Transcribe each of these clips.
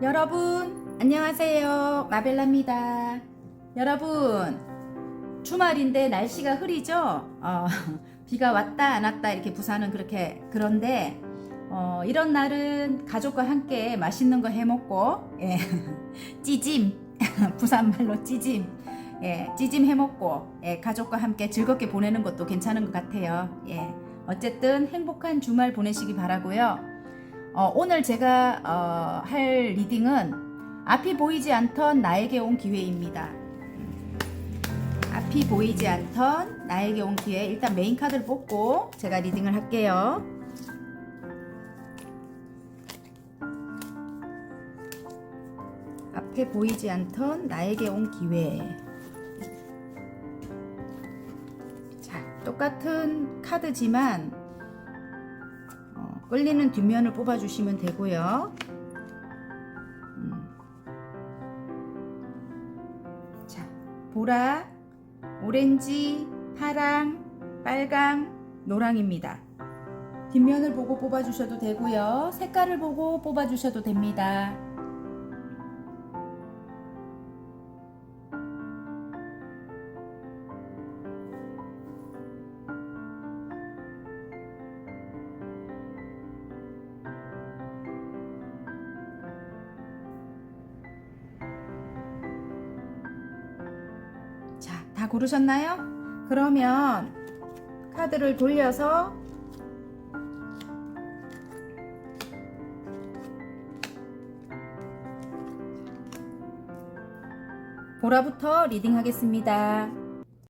여러분 안녕하세요, 마벨라입니다. 여러분 주말인데 날씨가 흐리죠. 비가 왔다 안 왔다 이렇게 부산은 그런데 이런 날은 가족과 함께 맛있는 거 해먹고, 예, 찌짐 부산말로 찌짐, 예, 찌짐 해먹고, 예, 가족과 함께 즐겁게 보내는 것도 괜찮은 것 같아요. 예, 어쨌든 행복한 주말 보내시기 바라고요. 오늘 제가 할 리딩은 앞이 보이지 않던 나에게 온 기회입니다. 앞이 보이지 않던 나에게 온 기회. 일단 메인 카드를 뽑고 제가 리딩을 할게요. 앞에 보이지 않던 나에게 온 기회. 자, 똑같은 카드지만 끌리는 뒷면을 뽑아주시면 되고요. 자, 보라, 오렌지, 파랑, 빨강, 노랑입니다. 뒷면을 보고 뽑아주셔도 되고요. 색깔을 보고 뽑아주셔도 됩니다. 자, 다 고르셨나요? 그러면 카드를 돌려서 보라부터 리딩 하겠습니다.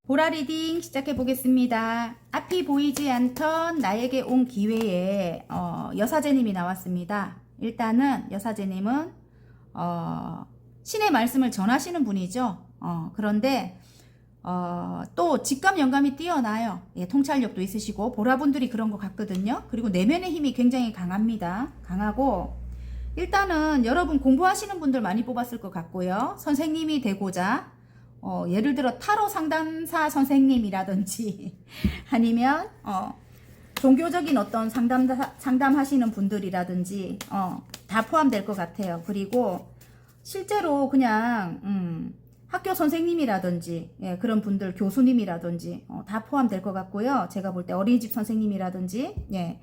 보라 리딩 시작해 보겠습니다. 앞이 보이지 않던 나에게 온 기회에 여사제님이 나왔습니다. 일단은 여사제님은 신의 말씀을 전하시는 분이죠. 그런데 또 직감 영감이 뛰어나요. 예, 통찰력도 있으시고 보라분들이 그런 것 같거든요. 그리고 내면의 힘이 굉장히 강합니다. 강하고 일단은 여러분 공부하시는 분들 많이 뽑았을 것 같고요. 선생님이 되고자 예를 들어 타로 상담사 선생님이라든지 아니면 종교적인 어떤 상담하시는 분들이라든지 다 포함될 것 같아요. 그리고 실제로 그냥 학교 선생님이라든지, 예, 그런 분들, 교수님이라든지 다 포함될 것 같고요. 제가 볼 때 어린이집 선생님이라든지, 예,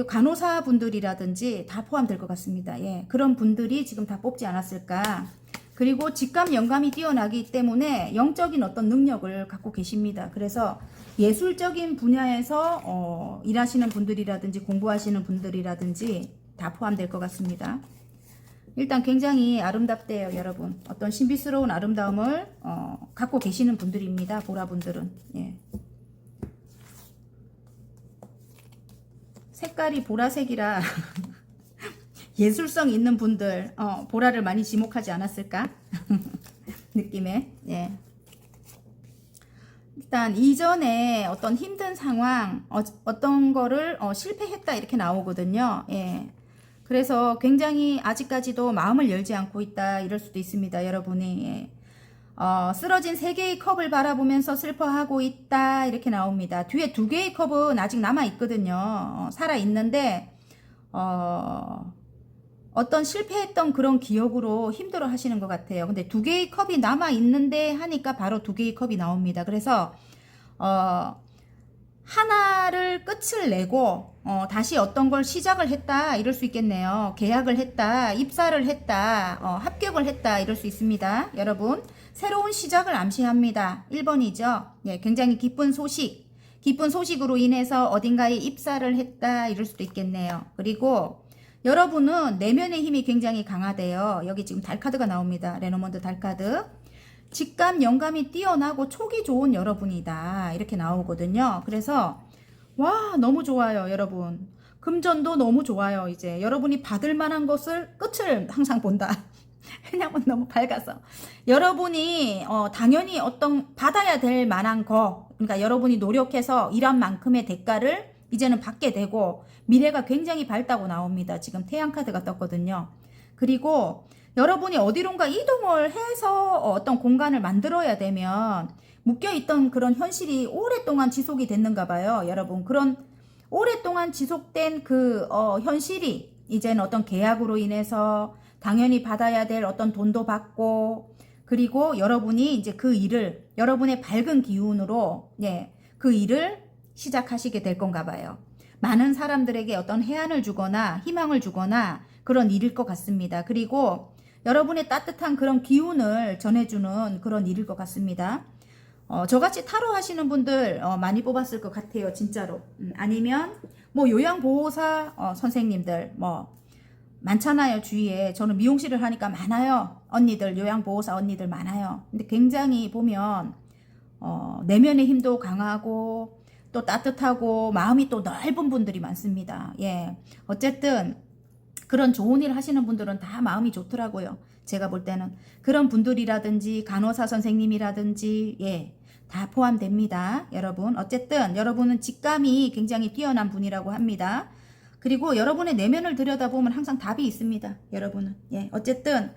간호사 분들이라든지 다 포함될 것 같습니다. 예, 그런 분들이 지금 다 뽑지 않았을까. 그리고 직감 영감이 뛰어나기 때문에 영적인 어떤 능력을 갖고 계십니다. 그래서 예술적인 분야에서 일하시는 분들이라든지 공부하시는 분들이라든지 다 포함될 것 같습니다. 일단 굉장히 아름답대요, 여러분. 어떤 신비스러운 아름다움을 갖고 계시는 분들입니다, 보라분들은. 예. 색깔이 보라색이라 예술성 있는 분들 보라를 많이 지목하지 않았을까 느낌에. 예. 일단 이전에 어떤 힘든 상황, 어떤 거를 실패했다 이렇게 나오거든요. 예. 그래서 굉장히 아직까지도 마음을 열지 않고 있다 이럴 수도 있습니다, 여러분이. 예. 쓰러진 3개의 컵을 바라보면서 슬퍼하고 있다 이렇게 나옵니다. 뒤에 2개의 컵은 아직 남아 있거든요. 살아 있는데 어떤 실패했던 그런 기억으로 힘들어 하시는 것 같아요. 근데 2개의 컵이 남아 있는데 하니까 바로 2개의 컵이 나옵니다. 그래서 하나를 끝을 내고 다시 어떤 걸 시작을 했다 이럴 수 있겠네요. 계약을 했다, 입사를 했다, 합격을 했다 이럴 수 있습니다. 여러분, 새로운 시작을 암시합니다. 1번이죠. 예, 굉장히 기쁜 소식으로 인해서 어딘가에 입사를 했다 이럴 수도 있겠네요. 그리고 여러분은 내면의 힘이 굉장히 강하대요. 여기 지금 달카드가 나옵니다. 레노먼드 달카드. 직감 영감이 뛰어나고 촉이 좋은 여러분이다 이렇게 나오거든요. 그래서 와, 너무 좋아요, 여러분. 금전도 너무 좋아요. 이제 여러분이 받을 만한 것을 끝을 항상 본다. 왜냐면 너무 밝아서 여러분이 당연히 어떤 받아야 될 만한 거, 그러니까 여러분이 노력해서 일한 만큼의 대가를 이제는 받게 되고 미래가 굉장히 밝다고 나옵니다. 지금 태양카드가 떴거든요. 그리고 여러분이 어디론가 이동을 해서 어떤 공간을 만들어야 되면 묶여있던 그런 현실이 오랫동안 지속이 됐는가 봐요. 여러분, 그런 오랫동안 지속된 그 현실이 이제는 어떤 계약으로 인해서 당연히 받아야 될 어떤 돈도 받고, 그리고 여러분이 이제 그 일을 여러분의 밝은 기운으로 그 일을 시작하시게 될 건가 봐요. 많은 사람들에게 어떤 해안을 주거나 희망을 주거나 그런 일일 것 같습니다. 그리고 여러분의 따뜻한 그런 기운을 전해주는 그런 일일 것 같습니다. 저같이 타로 하시는 분들 많이 뽑았을 것 같아요. 진짜로. 아니면 뭐 요양보호사 선생님들 뭐 많잖아요. 주위에. 저는 미용실을 하니까 많아요. 언니들, 요양보호사 언니들 많아요. 근데 굉장히 보면 내면의 힘도 강하고 또 따뜻하고 마음이 또 넓은 분들이 많습니다. 예. 어쨌든 그런 좋은 일 하시는 분들은 다 마음이 좋더라고요. 제가 볼 때는 그런 분들이라든지 간호사 선생님이라든지 다 포함됩니다. 여러분 어쨌든 여러분은 직감이 굉장히 뛰어난 분이라고 합니다. 그리고 여러분의 내면을 들여다보면 항상 답이 있습니다. 여러분은 어쨌든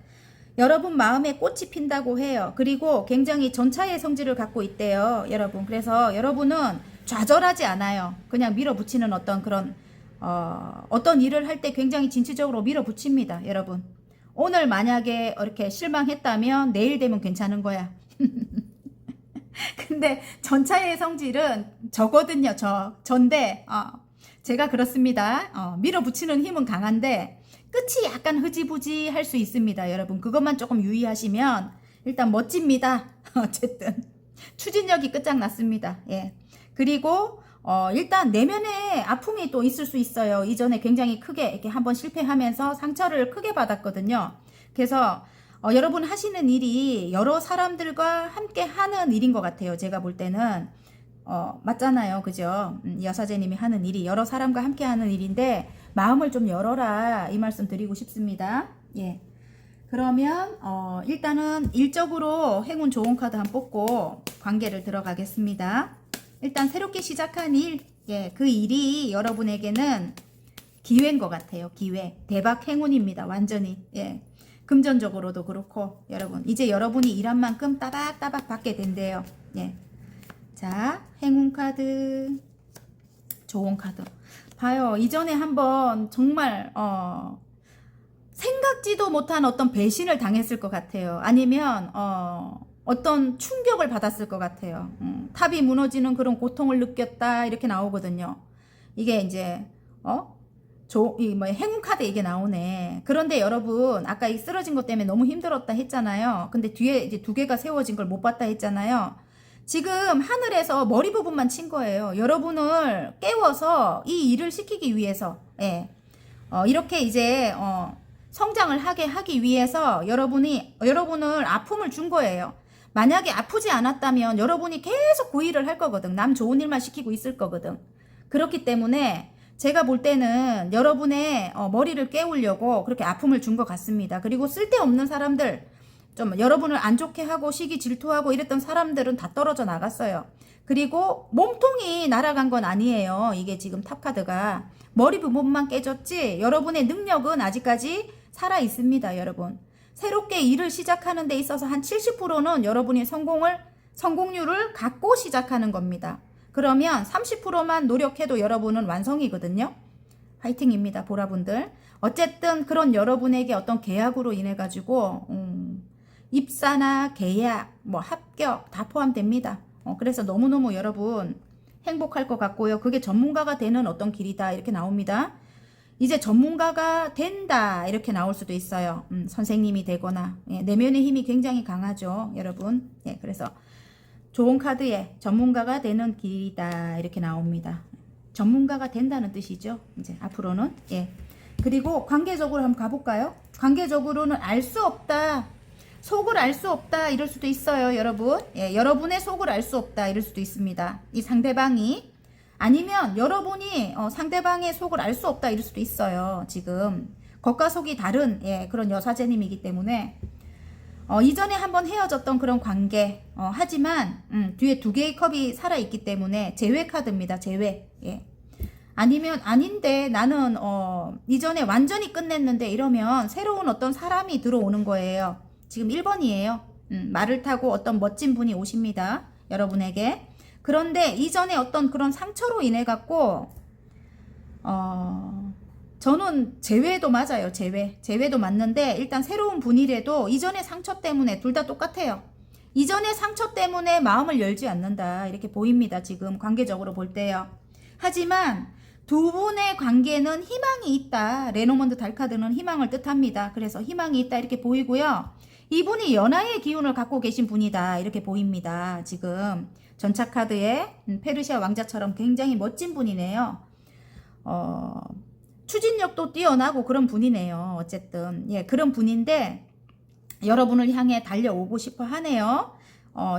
여러분 마음에 꽃이 핀다고 해요. 그리고 굉장히 전차의 성질을 갖고 있대요. 여러분 그래서 여러분은 좌절하지 않아요. 그냥 밀어붙이는 어떤 그런 어떤 일을 할 때 굉장히 진취적으로 밀어붙입니다. 여러분 오늘 만약에 이렇게 실망했다면 내일 되면 괜찮은 거야. 근데 전차의 성질은 저거든요. 전데 제가 그렇습니다. 밀어붙이는 힘은 강한데 끝이 약간 흐지부지 할 수 있습니다. 여러분 그것만 조금 유의하시면 일단 멋집니다. 어쨌든 추진력이 끝장났습니다. 그리고 일단 내면에 아픔이 또 있을 수 있어요. 이전에 굉장히 크게 이렇게 한번 실패하면서 상처를 크게 받았거든요. 그래서 여러분 하시는 일이 여러 사람들과 함께 하는 일인 것 같아요. 제가 볼 때는 맞잖아요. 그죠? 여사제님이 하는 일이 여러 사람과 함께 하는 일인데 마음을 좀 열어라 이 말씀 드리고 싶습니다. 그러면 일단은 일적으로 행운 좋은 카드 한 뽑고 관계를 들어가겠습니다. 일단 새롭게 시작한 일, 그 일이 여러분에게는 기회인 것 같아요. 기회, 대박 행운입니다. 완전히. 금전적으로도 그렇고 여러분 이제 여러분이 일한 만큼 따박따박 받게 된대요. 자, 행운 카드, 좋은 카드. 봐요. 이전에 한번 정말 생각지도 못한 어떤 배신을 당했을 것 같아요. 아니면 어떤 충격을 받았을 것 같아요. 탑이 무너지는 그런 고통을 느꼈다 이렇게 나오거든요. 이게 이제 행운 카드 이게 나오네. 그런데 여러분 아까 이 쓰러진 것 때문에 너무 힘들었다 했잖아요. 근데 뒤에 이제 두 개가 세워진 걸 못 봤다 했잖아요. 지금 하늘에서 머리 부분만 친 거예요. 여러분을 깨워서 이 일을 시키기 위해서 이렇게 이제 성장을 하기 위해서 여러분을 아픔을 준 거예요. 만약에 아프지 않았다면 여러분이 계속 그 일을 할 거거든. 남 좋은 일만 시키고 있을 거거든. 그렇기 때문에 제가 볼 때는 여러분의 머리를 깨우려고 그렇게 아픔을 준 것 같습니다. 그리고 쓸데없는 사람들, 좀 여러분을 안 좋게 하고 시기 질투하고 이랬던 사람들은 다 떨어져 나갔어요. 그리고 몸통이 날아간 건 아니에요. 이게 지금 탑카드가 머리 부분만 깨졌지 여러분의 능력은 아직까지 살아 있습니다. 여러분 새롭게 일을 시작하는 데 있어서 한 70%는 여러분이 성공률을 갖고 시작하는 겁니다. 그러면 30%만 노력해도 여러분은 완성이거든요. 화이팅입니다. 보라분들. 어쨌든 그런 여러분에게 어떤 계약으로 인해 가지고 입사나 계약, 뭐 합격 다 포함됩니다. 그래서 너무너무 여러분 행복할 것 같고요. 그게 전문가가 되는 어떤 길이다 이렇게 나옵니다. 이제 전문가가 된다 이렇게 나올 수도 있어요. 선생님이 되거나 내면의 힘이 굉장히 강하죠. 여러분. 그래서 좋은 카드에 전문가가 되는 길이다 이렇게 나옵니다. 전문가가 된다는 뜻이죠. 이제 앞으로는. 그리고 관계적으로 한번 가볼까요? 관계적으로는 알 수 없다. 속을 알 수 없다 이럴 수도 있어요. 여러분. 여러분의 속을 알 수 없다 이럴 수도 있습니다. 이 상대방이. 아니면 여러분이 상대방의 속을 알 수 없다 이럴 수도 있어요. 지금 겉과 속이 다른 그런 여사제님이기 때문에 이전에 한번 헤어졌던 그런 관계 하지만 뒤에 두 개의 컵이 살아있기 때문에 제외 카드입니다. 제외. 아니면 아닌데 나는 이전에 완전히 끝냈는데 이러면 새로운 어떤 사람이 들어오는 거예요. 지금 1번이에요. 말을 타고 어떤 멋진 분이 오십니다. 여러분에게. 그런데 이전에 어떤 그런 상처로 인해 갖고 저는 재회도 맞아요. 재회도 맞는데 일단 새로운 분이라도 이전의 상처 때문에 둘 다 똑같아요. 이전의 상처 때문에 마음을 열지 않는다 이렇게 보입니다. 지금 관계적으로 볼 때요. 하지만 두 분의 관계는 희망이 있다. 레노먼드 달카드는 희망을 뜻합니다. 그래서 희망이 있다 이렇게 보이고요. 이분이 연하의 기운을 갖고 계신 분이다 이렇게 보입니다. 지금 전차카드에 페르시아 왕자처럼 굉장히 멋진 분이네요. 추진력도 뛰어나고 그런 분이네요. 어쨌든 예, 그런 분인데 여러분을 향해 달려오고 싶어 하네요.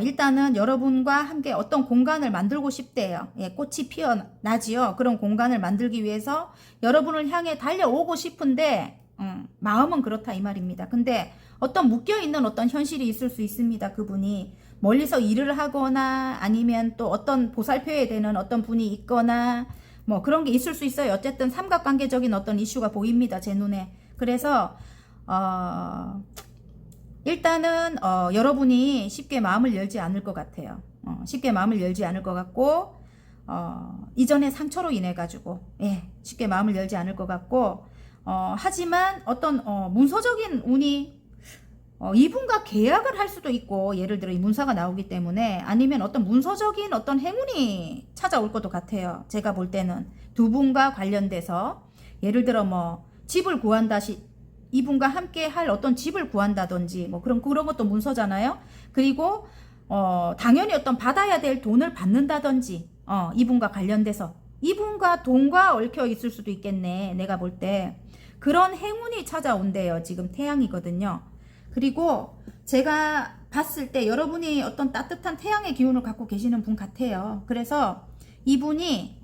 일단은 여러분과 함께 어떤 공간을 만들고 싶대요. 예, 꽃이 피어나지요. 그런 공간을 만들기 위해서 여러분을 향해 달려오고 싶은데 마음은 그렇다 이 말입니다. 근데 어떤 묶여있는 어떤 현실이 있을 수 있습니다. 그분이 멀리서 일을 하거나 아니면 또 어떤 보살펴야 되는 어떤 분이 있거나 뭐 그런 게 있을 수 있어요. 어쨌든 삼각관계적인 어떤 이슈가 보입니다. 제 눈에. 그래서 일단은 여러분이 쉽게 마음을 열지 않을 것 같아요. 쉽게 마음을 열지 않을 것 같고 이전의 상처로 인해 가지고 예, 쉽게 마음을 열지 않을 것 같고 하지만 어떤 문서적인 운이 이분과 계약을 할 수도 있고 예를 들어 이 문서가 나오기 때문에 아니면 어떤 문서적인 어떤 행운이 찾아올 것도 같아요. 제가 볼 때는 두 분과 관련돼서 예를 들어 뭐 집을 구한다시 이분과 함께 할 어떤 집을 구한다든지 뭐 그런 것도 문서잖아요. 그리고 당연히 어떤 받아야 될 돈을 받는다든지 이분과 관련돼서 이분과 돈과 얽혀 있을 수도 있겠네. 내가 볼 때 그런 행운이 찾아온대요. 지금 태양이거든요. 그리고 제가 봤을 때 여러분이 어떤 따뜻한 태양의 기운을 갖고 계시는 분 같아요. 그래서 이분이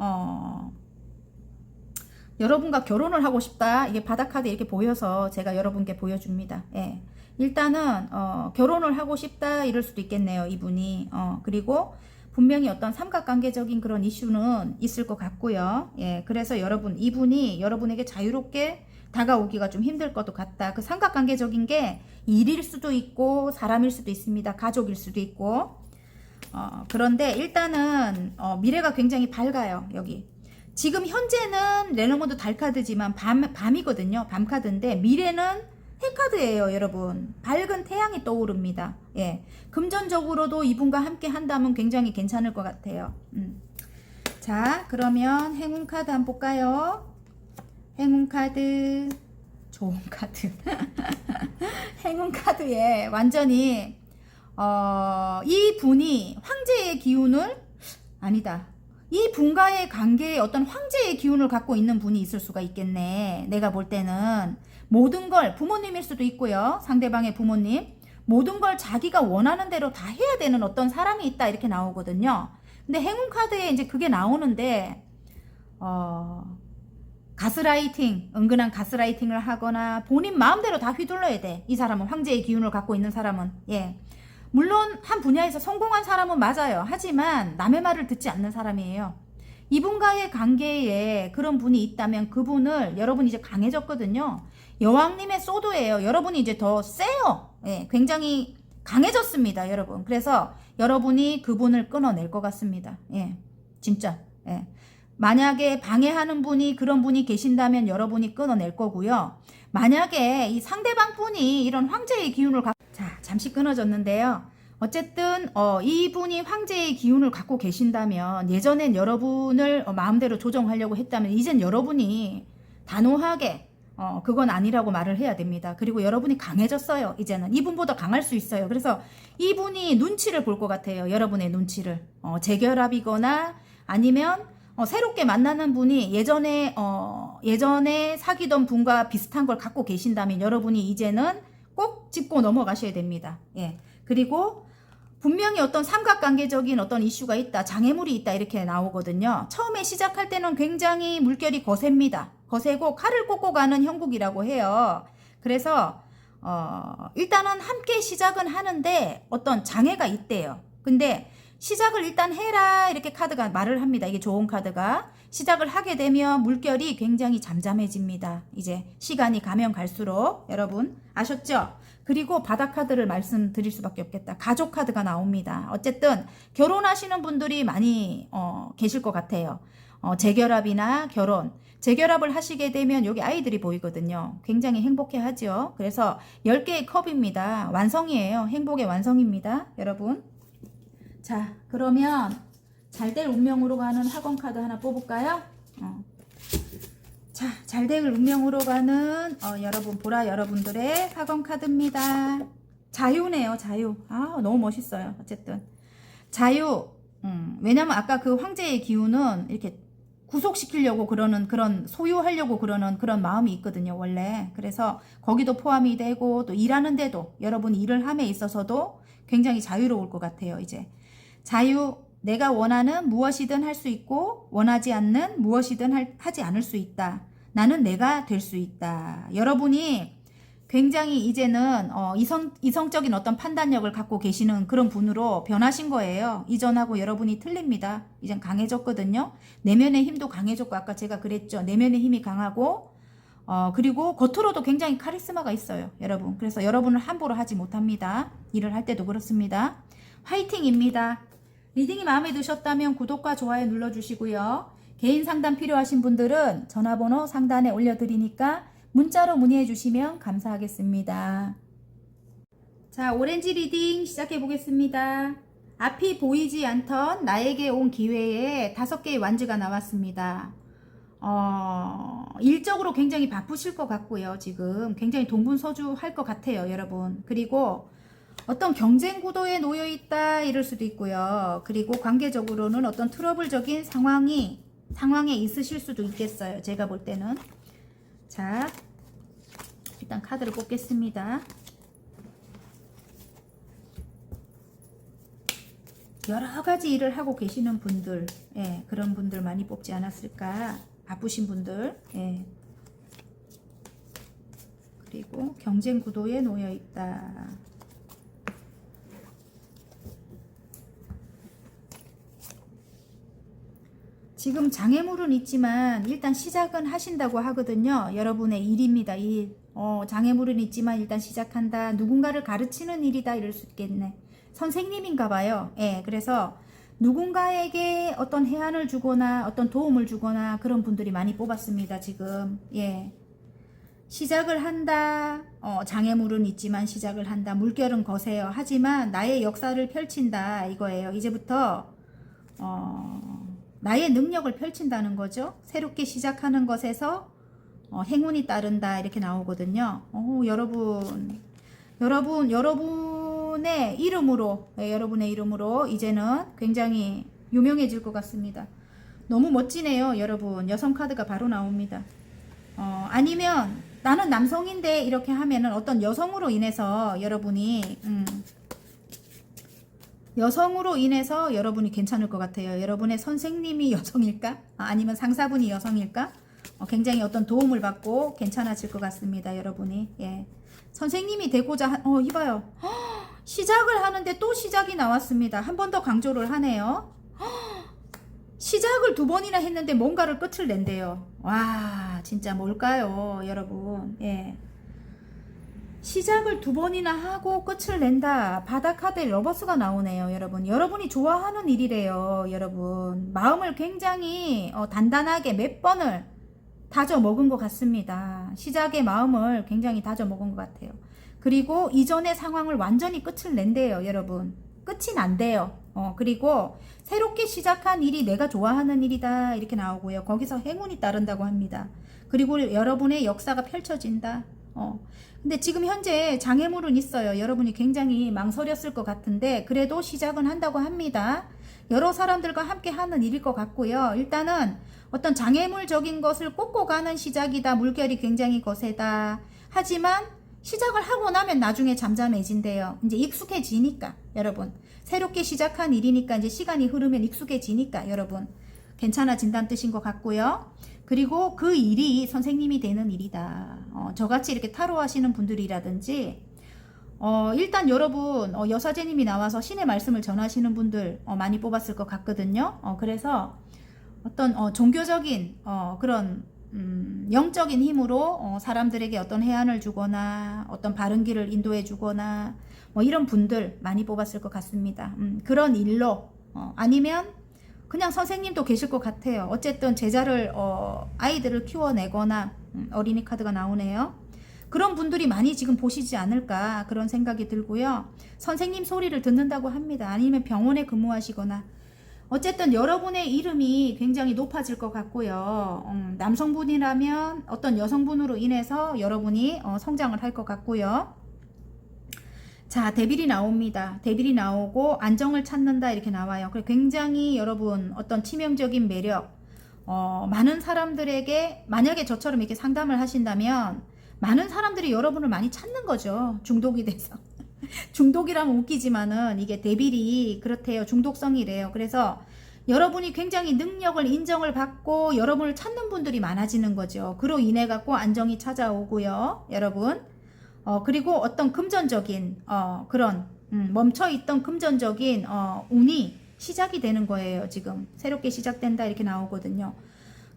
여러분과 결혼을 하고 싶다. 이게 바다카드 이렇게 보여서 제가 여러분께 보여줍니다. 예. 일단은 결혼을 하고 싶다 이럴 수도 있겠네요. 이분이. 그리고 분명히 어떤 삼각관계적인 그런 이슈는 있을 것 같고요. 예. 그래서 이분이 여러분에게 자유롭게 다가오기가 좀 힘들 것도 같다. 그 삼각관계적인 게 일일 수도 있고 사람일 수도 있습니다. 가족일 수도 있고. 그런데 일단은 미래가 굉장히 밝아요. 여기. 지금 현재는 레노먼드 달카드지만 밤이거든요. 밤카드인데 미래는 해카드예요. 여러분. 밝은 태양이 떠오릅니다. 예. 금전적으로도 이분과 함께 한다면 굉장히 괜찮을 것 같아요. 자, 그러면 행운카드 한번 볼까요? 행운카드. 좋은 카드. 행운카드에 완전히 이 분이 황제의 기운을 아니다. 이 분과의 관계에 어떤 황제의 기운을 갖고 있는 분이 있을 수가 있겠네. 내가 볼 때는 모든 걸 부모님일 수도 있고요. 상대방의 부모님. 모든 걸 자기가 원하는 대로 다 해야 되는 어떤 사람이 있다 이렇게 나오거든요. 근데 행운 카드에 이제 그게 나오는데 가스라이팅, 은근한 가스라이팅을 하거나 본인 마음대로 다 휘둘러야 돼. 이 사람은 황제의 기운을 갖고 있는 사람은. 예. 물론 한 분야에서 성공한 사람은 맞아요. 하지만 남의 말을 듣지 않는 사람이에요. 이분과의 관계에 그런 분이 있다면 그분을 여러분이 이제 강해졌거든요. 여왕님의 소드예요. 여러분이 이제 더 세요. 예, 굉장히 강해졌습니다, 여러분. 그래서 여러분이 그분을 끊어낼 것 같습니다. 예, 진짜. 예. 만약에 방해하는 분이 그런 분이 계신다면 여러분이 끊어낼 거고요. 만약에 이 상대방 분이 이런 황제의 기운을 자, 잠시 끊어졌는데요. 어쨌든 이분이 황제의 기운을 갖고 계신다면 예전엔 여러분을 마음대로 조정하려고 했다면 이젠 여러분이 단호하게 그건 아니라고 말을 해야 됩니다. 그리고 여러분이 강해졌어요. 이제는 이분보다 강할 수 있어요. 그래서 이분이 눈치를 볼 것 같아요. 여러분의 눈치를. 재결합이거나 아니면 새롭게 만나는 분이 예전에 사귀던 분과 비슷한 걸 갖고 계신다면 여러분이 이제는 꼭 짚고 넘어가셔야 됩니다. 예. 그리고 분명히 어떤 삼각관계적인 어떤 이슈가 있다, 장애물이 있다 이렇게 나오거든요. 처음에 시작할 때는 굉장히 물결이 거셉니다. 거세고 칼을 꽂고 가는 형국이라고 해요. 그래서 일단은 함께 시작은 하는데 어떤 장애가 있대요. 근데 시작을 일단 해라 이렇게 카드가 말을 합니다. 이게 좋은 카드가 시작을 하게 되면 물결이 굉장히 잠잠해집니다. 이제 시간이 가면 갈수록 여러분 아셨죠? 그리고 바다 카드를 말씀드릴 수밖에 없겠다. 가족 카드가 나옵니다. 어쨌든 결혼하시는 분들이 많이 계실 것 같아요. 재결합이나 결혼. 재결합을 하시게 되면 여기 아이들이 보이거든요. 굉장히 행복해 하죠. 그래서 10개의 컵입니다. 완성이에요. 행복의 완성입니다. 여러분. 자, 그러면 잘 될 운명으로 가는 학원 카드 하나 뽑을까요? 자, 잘 될 운명으로 가는 여러분 보라 여러분들의 학원 카드입니다. 자유네요. 자유. 아, 너무 멋있어요. 어쨌든 자유. 왜냐면 아까 그 황제의 기운은 이렇게 구속시키려고 그러는 그런 소유하려고 그러는 그런 마음이 있거든요. 원래. 그래서 거기도 포함이 되고 또 일하는데도 여러분 일을 함에 있어서도 굉장히 자유로울 것 같아요. 이제 자유. 내가 원하는 무엇이든 할 수 있고 원하지 않는 무엇이든 하지 않을 수 있다. 나는 내가 될 수 있다. 여러분이 굉장히 이제는 이성적인 어떤 판단력을 갖고 계시는 그런 분으로 변하신 거예요. 이전하고 여러분이 틀립니다. 이젠 강해졌거든요. 내면의 힘도 강해졌고 아까 제가 그랬죠. 내면의 힘이 강하고 그리고 겉으로도 굉장히 카리스마가 있어요. 여러분. 그래서 여러분을 함부로 하지 못합니다. 일을 할 때도 그렇습니다. 화이팅입니다. 리딩이 마음에 드셨다면 구독과 좋아요 눌러주시고요. 개인 상담 필요하신 분들은 전화번호 상단에 올려드리니까 문자로 문의해 주시면 감사하겠습니다. 자, 오렌지 리딩 시작해 보겠습니다. 앞이 보이지 않던 나에게 온 기회에 5개의 완즈가 나왔습니다. 일적으로 굉장히 바쁘실 것 같고요. 지금 굉장히 동분서주할 것 같아요. 여러분. 그리고 어떤 경쟁 구도에 놓여 있다 이럴 수도 있고요. 그리고 관계적으로는 어떤 트러블적인 상황에 있으실 수도 있겠어요. 제가 볼 때는. 자, 일단 카드를 뽑겠습니다. 여러 가지 일을 하고 계시는 분들, 예, 그런 분들 많이 뽑지 않았을까. 바쁘신 분들, 예. 그리고 경쟁 구도에 놓여 있다. 지금 장애물은 있지만 일단 시작은 하신다고 하거든요. 여러분의 일입니다. 일. 장애물은 있지만 일단 시작한다. 누군가를 가르치는 일이다. 이럴 수 있겠네. 선생님인가 봐요. 예, 그래서 누군가에게 어떤 해안을 주거나 어떤 도움을 주거나 그런 분들이 많이 뽑았습니다. 지금. 예. 시작을 한다. 장애물은 있지만 시작을 한다. 물결은 거세요. 하지만 나의 역사를 펼친다. 이거예요. 이제부터 나의 능력을 펼친다는 거죠. 새롭게 시작하는 것에서 행운이 따른다 이렇게 나오거든요. 여러분의 이름으로 이제는 굉장히 유명해질 것 같습니다. 너무 멋지네요. 여러분. 여성 카드가 바로 나옵니다. 아니면 나는 남성인데 이렇게 하면은 어떤 여성으로 인해서 여러분이 괜찮을 것 같아요. 여러분의 선생님이 여성일까? 아니면 상사분이 여성일까? 굉장히 어떤 도움을 받고 괜찮아질 것 같습니다. 여러분이. 예. 선생님이 되고자 이봐요. 시작을 하는데 또 시작이 나왔습니다. 한 번 더 강조를 하네요. 시작을 2번이나 했는데 뭔가를 끝을 낸대요. 와, 진짜 뭘까요, 여러분? 예. 시작을 2번이나 하고 끝을 낸다. 바다 카드에 러버스가 나오네요. 여러분. 여러분이 좋아하는 일이래요. 여러분. 마음을 굉장히 단단하게 몇 번을 다져 먹은 것 같습니다. 시작의 마음을 굉장히 다져 먹은 것 같아요. 그리고 이전의 상황을 완전히 끝을 낸대요. 여러분. 끝이 난대요. 그리고 새롭게 시작한 일이 내가 좋아하는 일이다. 이렇게 나오고요. 거기서 행운이 따른다고 합니다. 그리고 여러분의 역사가 펼쳐진다. 근데 지금 현재 장애물은 있어요. 여러분이 굉장히 망설였을 것 같은데 그래도 시작은 한다고 합니다. 여러 사람들과 함께 하는 일일 것 같고요. 일단은 어떤 장애물적인 것을 꽂고 가는 시작이다. 물결이 굉장히 거세다. 하지만 시작을 하고 나면 나중에 잠잠해진대요. 이제 익숙해지니까 여러분. 새롭게 시작한 일이니까 이제 시간이 흐르면 익숙해지니까 여러분. 괜찮아진다는 뜻인 것 같고요. 그리고 그 일이 선생님이 되는 일이다. 저같이 이렇게 타로 하시는 분들이라든지 일단 여러분 여사제님이 나와서 신의 말씀을 전하시는 분들 많이 뽑았을 것 같거든요. 그래서 어떤 종교적인 그런 영적인 힘으로 사람들에게 어떤 해안을 주거나 어떤 바른 길을 인도해 주거나 뭐 이런 분들 많이 뽑았을 것 같습니다. 그런 일로 아니면 그냥 선생님도 계실 것 같아요. 어쨌든 제자를 아이들을 키워내거나 어린이 카드가 나오네요. 그런 분들이 많이 지금 보시지 않을까 그런 생각이 들고요. 선생님 소리를 듣는다고 합니다. 아니면 병원에 근무하시거나 어쨌든 여러분의 이름이 굉장히 높아질 것 같고요. 남성분이라면 어떤 여성분으로 인해서 여러분이 성장을 할 것 같고요. 자, 데빌이 나옵니다. 데빌이 나오고 안정을 찾는다 이렇게 나와요. 그래 굉장히 여러분 어떤 치명적인 매력 많은 사람들에게 만약에 저처럼 이렇게 상담을 하신다면 많은 사람들이 여러분을 많이 찾는 거죠. 중독이 돼서. 중독이라면 웃기지만은 이게 데빌이 그렇대요. 중독성이래요. 그래서 여러분이 굉장히 능력을 인정을 받고 여러분을 찾는 분들이 많아지는 거죠. 그로 인해 갖고 안정이 찾아오고요. 여러분. 그리고 어떤 금전적인 그런 멈춰있던 금전적인 운이 시작이 되는 거예요. 지금 새롭게 시작된다 이렇게 나오거든요.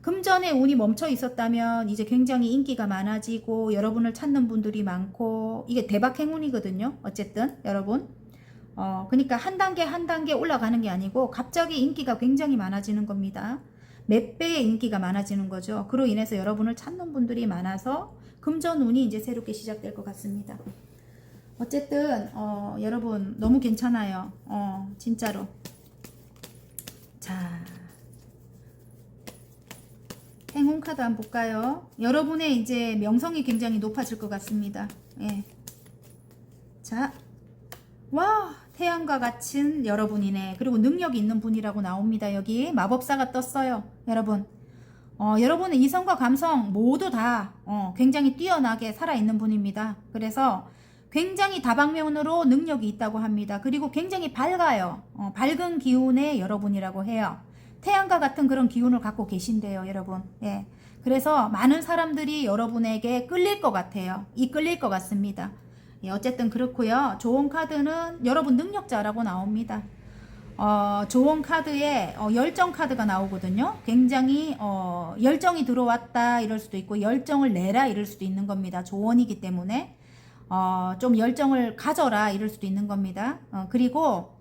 금전의 운이 멈춰 있었다면 이제 굉장히 인기가 많아지고 여러분을 찾는 분들이 많고 이게 대박 행운이거든요. 어쨌든 여러분 그러니까 한 단계 한 단계 올라가는 게 아니고 갑자기 인기가 굉장히 많아지는 겁니다. 몇 배의 인기가 많아지는 거죠. 그로 인해서 여러분을 찾는 분들이 많아서 금전 운이 이제 새롭게 시작될 것 같습니다. 어쨌든 여러분 너무 괜찮아요. 진짜로. 자, 행운 카드 한번 볼까요? 여러분의 이제 명성이 굉장히 높아질 것 같습니다. 예. 자, 와, 태양과 같은 여러분이네. 그리고 능력이 있는 분이라고 나옵니다. 여기 마법사가 떴어요. 여러분. 여러분은 이성과 감성 모두 다 굉장히 뛰어나게 살아있는 분입니다. 그래서 굉장히 다방면으로 능력이 있다고 합니다. 그리고 굉장히 밝아요. 밝은 기운의 여러분이라고 해요. 태양과 같은 그런 기운을 갖고 계신데요, 여러분. 예. 그래서 많은 사람들이 여러분에게 끌릴 것 같아요. 이끌릴 것 같습니다. 예, 어쨌든 그렇고요. 조언 카드는 여러분 능력자라고 나옵니다. 조언 카드에 열정 카드가 나오거든요. 굉장히 열정이 들어왔다 이럴 수도 있고 열정을 내라 이럴 수도 있는 겁니다. 조언이기 때문에 좀 열정을 가져라 이럴 수도 있는 겁니다. 그리고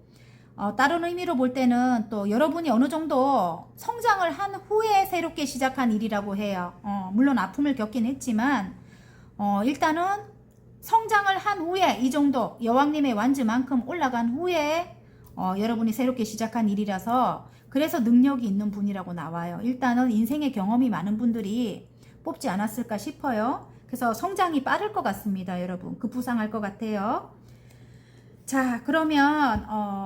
다른 의미로 볼 때는 또 여러분이 어느 정도 성장을 한 후에 새롭게 시작한 일이라고 해요. 물론 아픔을 겪긴 했지만 일단은 성장을 한 후에 이 정도 여왕님의 완즈만큼 올라간 후에 여러분이 새롭게 시작한 일이라서 그래서 능력이 있는 분이라고 나와요. 일단은 인생의 경험이 많은 분들이 뽑지 않았을까 싶어요. 그래서 성장이 빠를 것 같습니다. 여러분 급부상할 것 같아요. 자, 그러면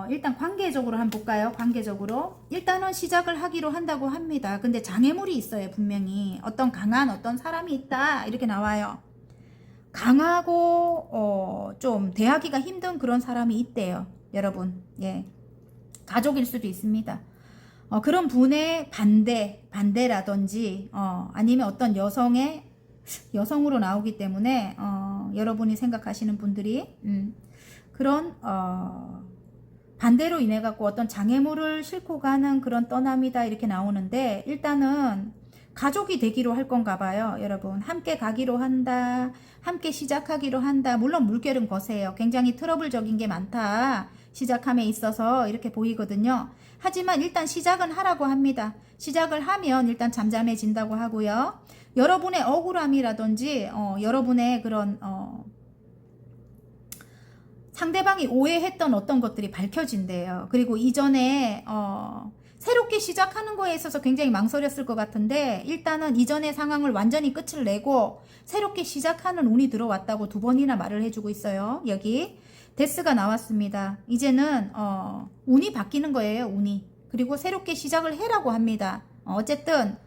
일단 관계적으로 한번 볼까요? 관계적으로 일단은 시작을 하기로 한다고 합니다. 근데 장애물이 있어요. 분명히 어떤 강한 어떤 사람이 있다 이렇게 나와요. 강하고 좀 대하기가 힘든 그런 사람이 있대요. 여러분, 예, 가족일 수도 있습니다. 그런 분의 반대라든지 아니면 어떤 여성으로 나오기 때문에 여러분이 생각하시는 분들이 그런 반대로 인해 갖고 어떤 장애물을 싣고 가는 그런 떠남이다 이렇게 나오는데 일단은 가족이 되기로 할 건가 봐요. 여러분 함께 가기로 한다, 함께 시작하기로 한다. 물론 물결은 거세요. 굉장히 트러블적인 게 많다. 시작함에 있어서 이렇게 보이거든요. 하지만 일단 시작은 하라고 합니다. 시작을 하면 일단 잠잠해진다고 하고요. 여러분의 억울함이라든지 여러분의 그런 상대방이 오해했던 어떤 것들이 밝혀진대요. 그리고 이전에 새롭게 시작하는 거에 있어서 굉장히 망설였을 것 같은데 일단은 이전의 상황을 완전히 끝을 내고 새롭게 시작하는 운이 들어왔다고 2번이나 말을 해주고 있어요. 여기 데스가 나왔습니다. 이제는 운이 바뀌는 거예요. 운이. 그리고 새롭게 시작을 해라고 합니다. 어쨌든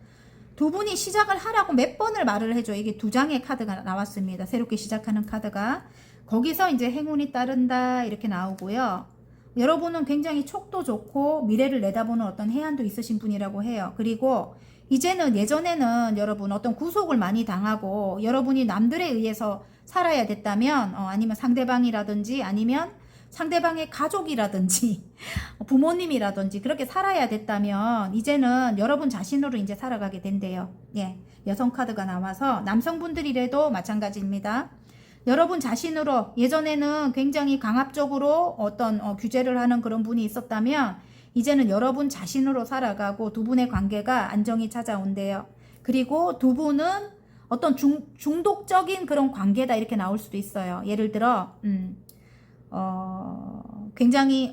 두 분이 시작을 하라고 몇 번을 말을 해줘요. 이게 2장의 카드가 나왔습니다. 새롭게 시작하는 카드가. 거기서 이제 행운이 따른다 이렇게 나오고요. 여러분은 굉장히 촉도 좋고 미래를 내다보는 어떤 해안도 있으신 분이라고 해요. 그리고 이제는 예전에는 여러분 어떤 구속을 많이 당하고 여러분이 남들에 의해서 살아야 됐다면 아니면 상대방이라든지 아니면 상대방의 가족이라든지 부모님이라든지 그렇게 살아야 됐다면 이제는 여러분 자신으로 이제 살아가게 된대요. 예, 여성 카드가 나와서 남성분들이라도 마찬가지입니다. 여러분 자신으로 예전에는 굉장히 강압적으로 어떤 규제를 하는 그런 분이 있었다면 이제는 여러분 자신으로 살아가고 두 분의 관계가 안정이 찾아온대요. 그리고 두 분은 어떤 중독적인 그런 관계다 이렇게 나올 수도 있어요. 예를 들어 굉장히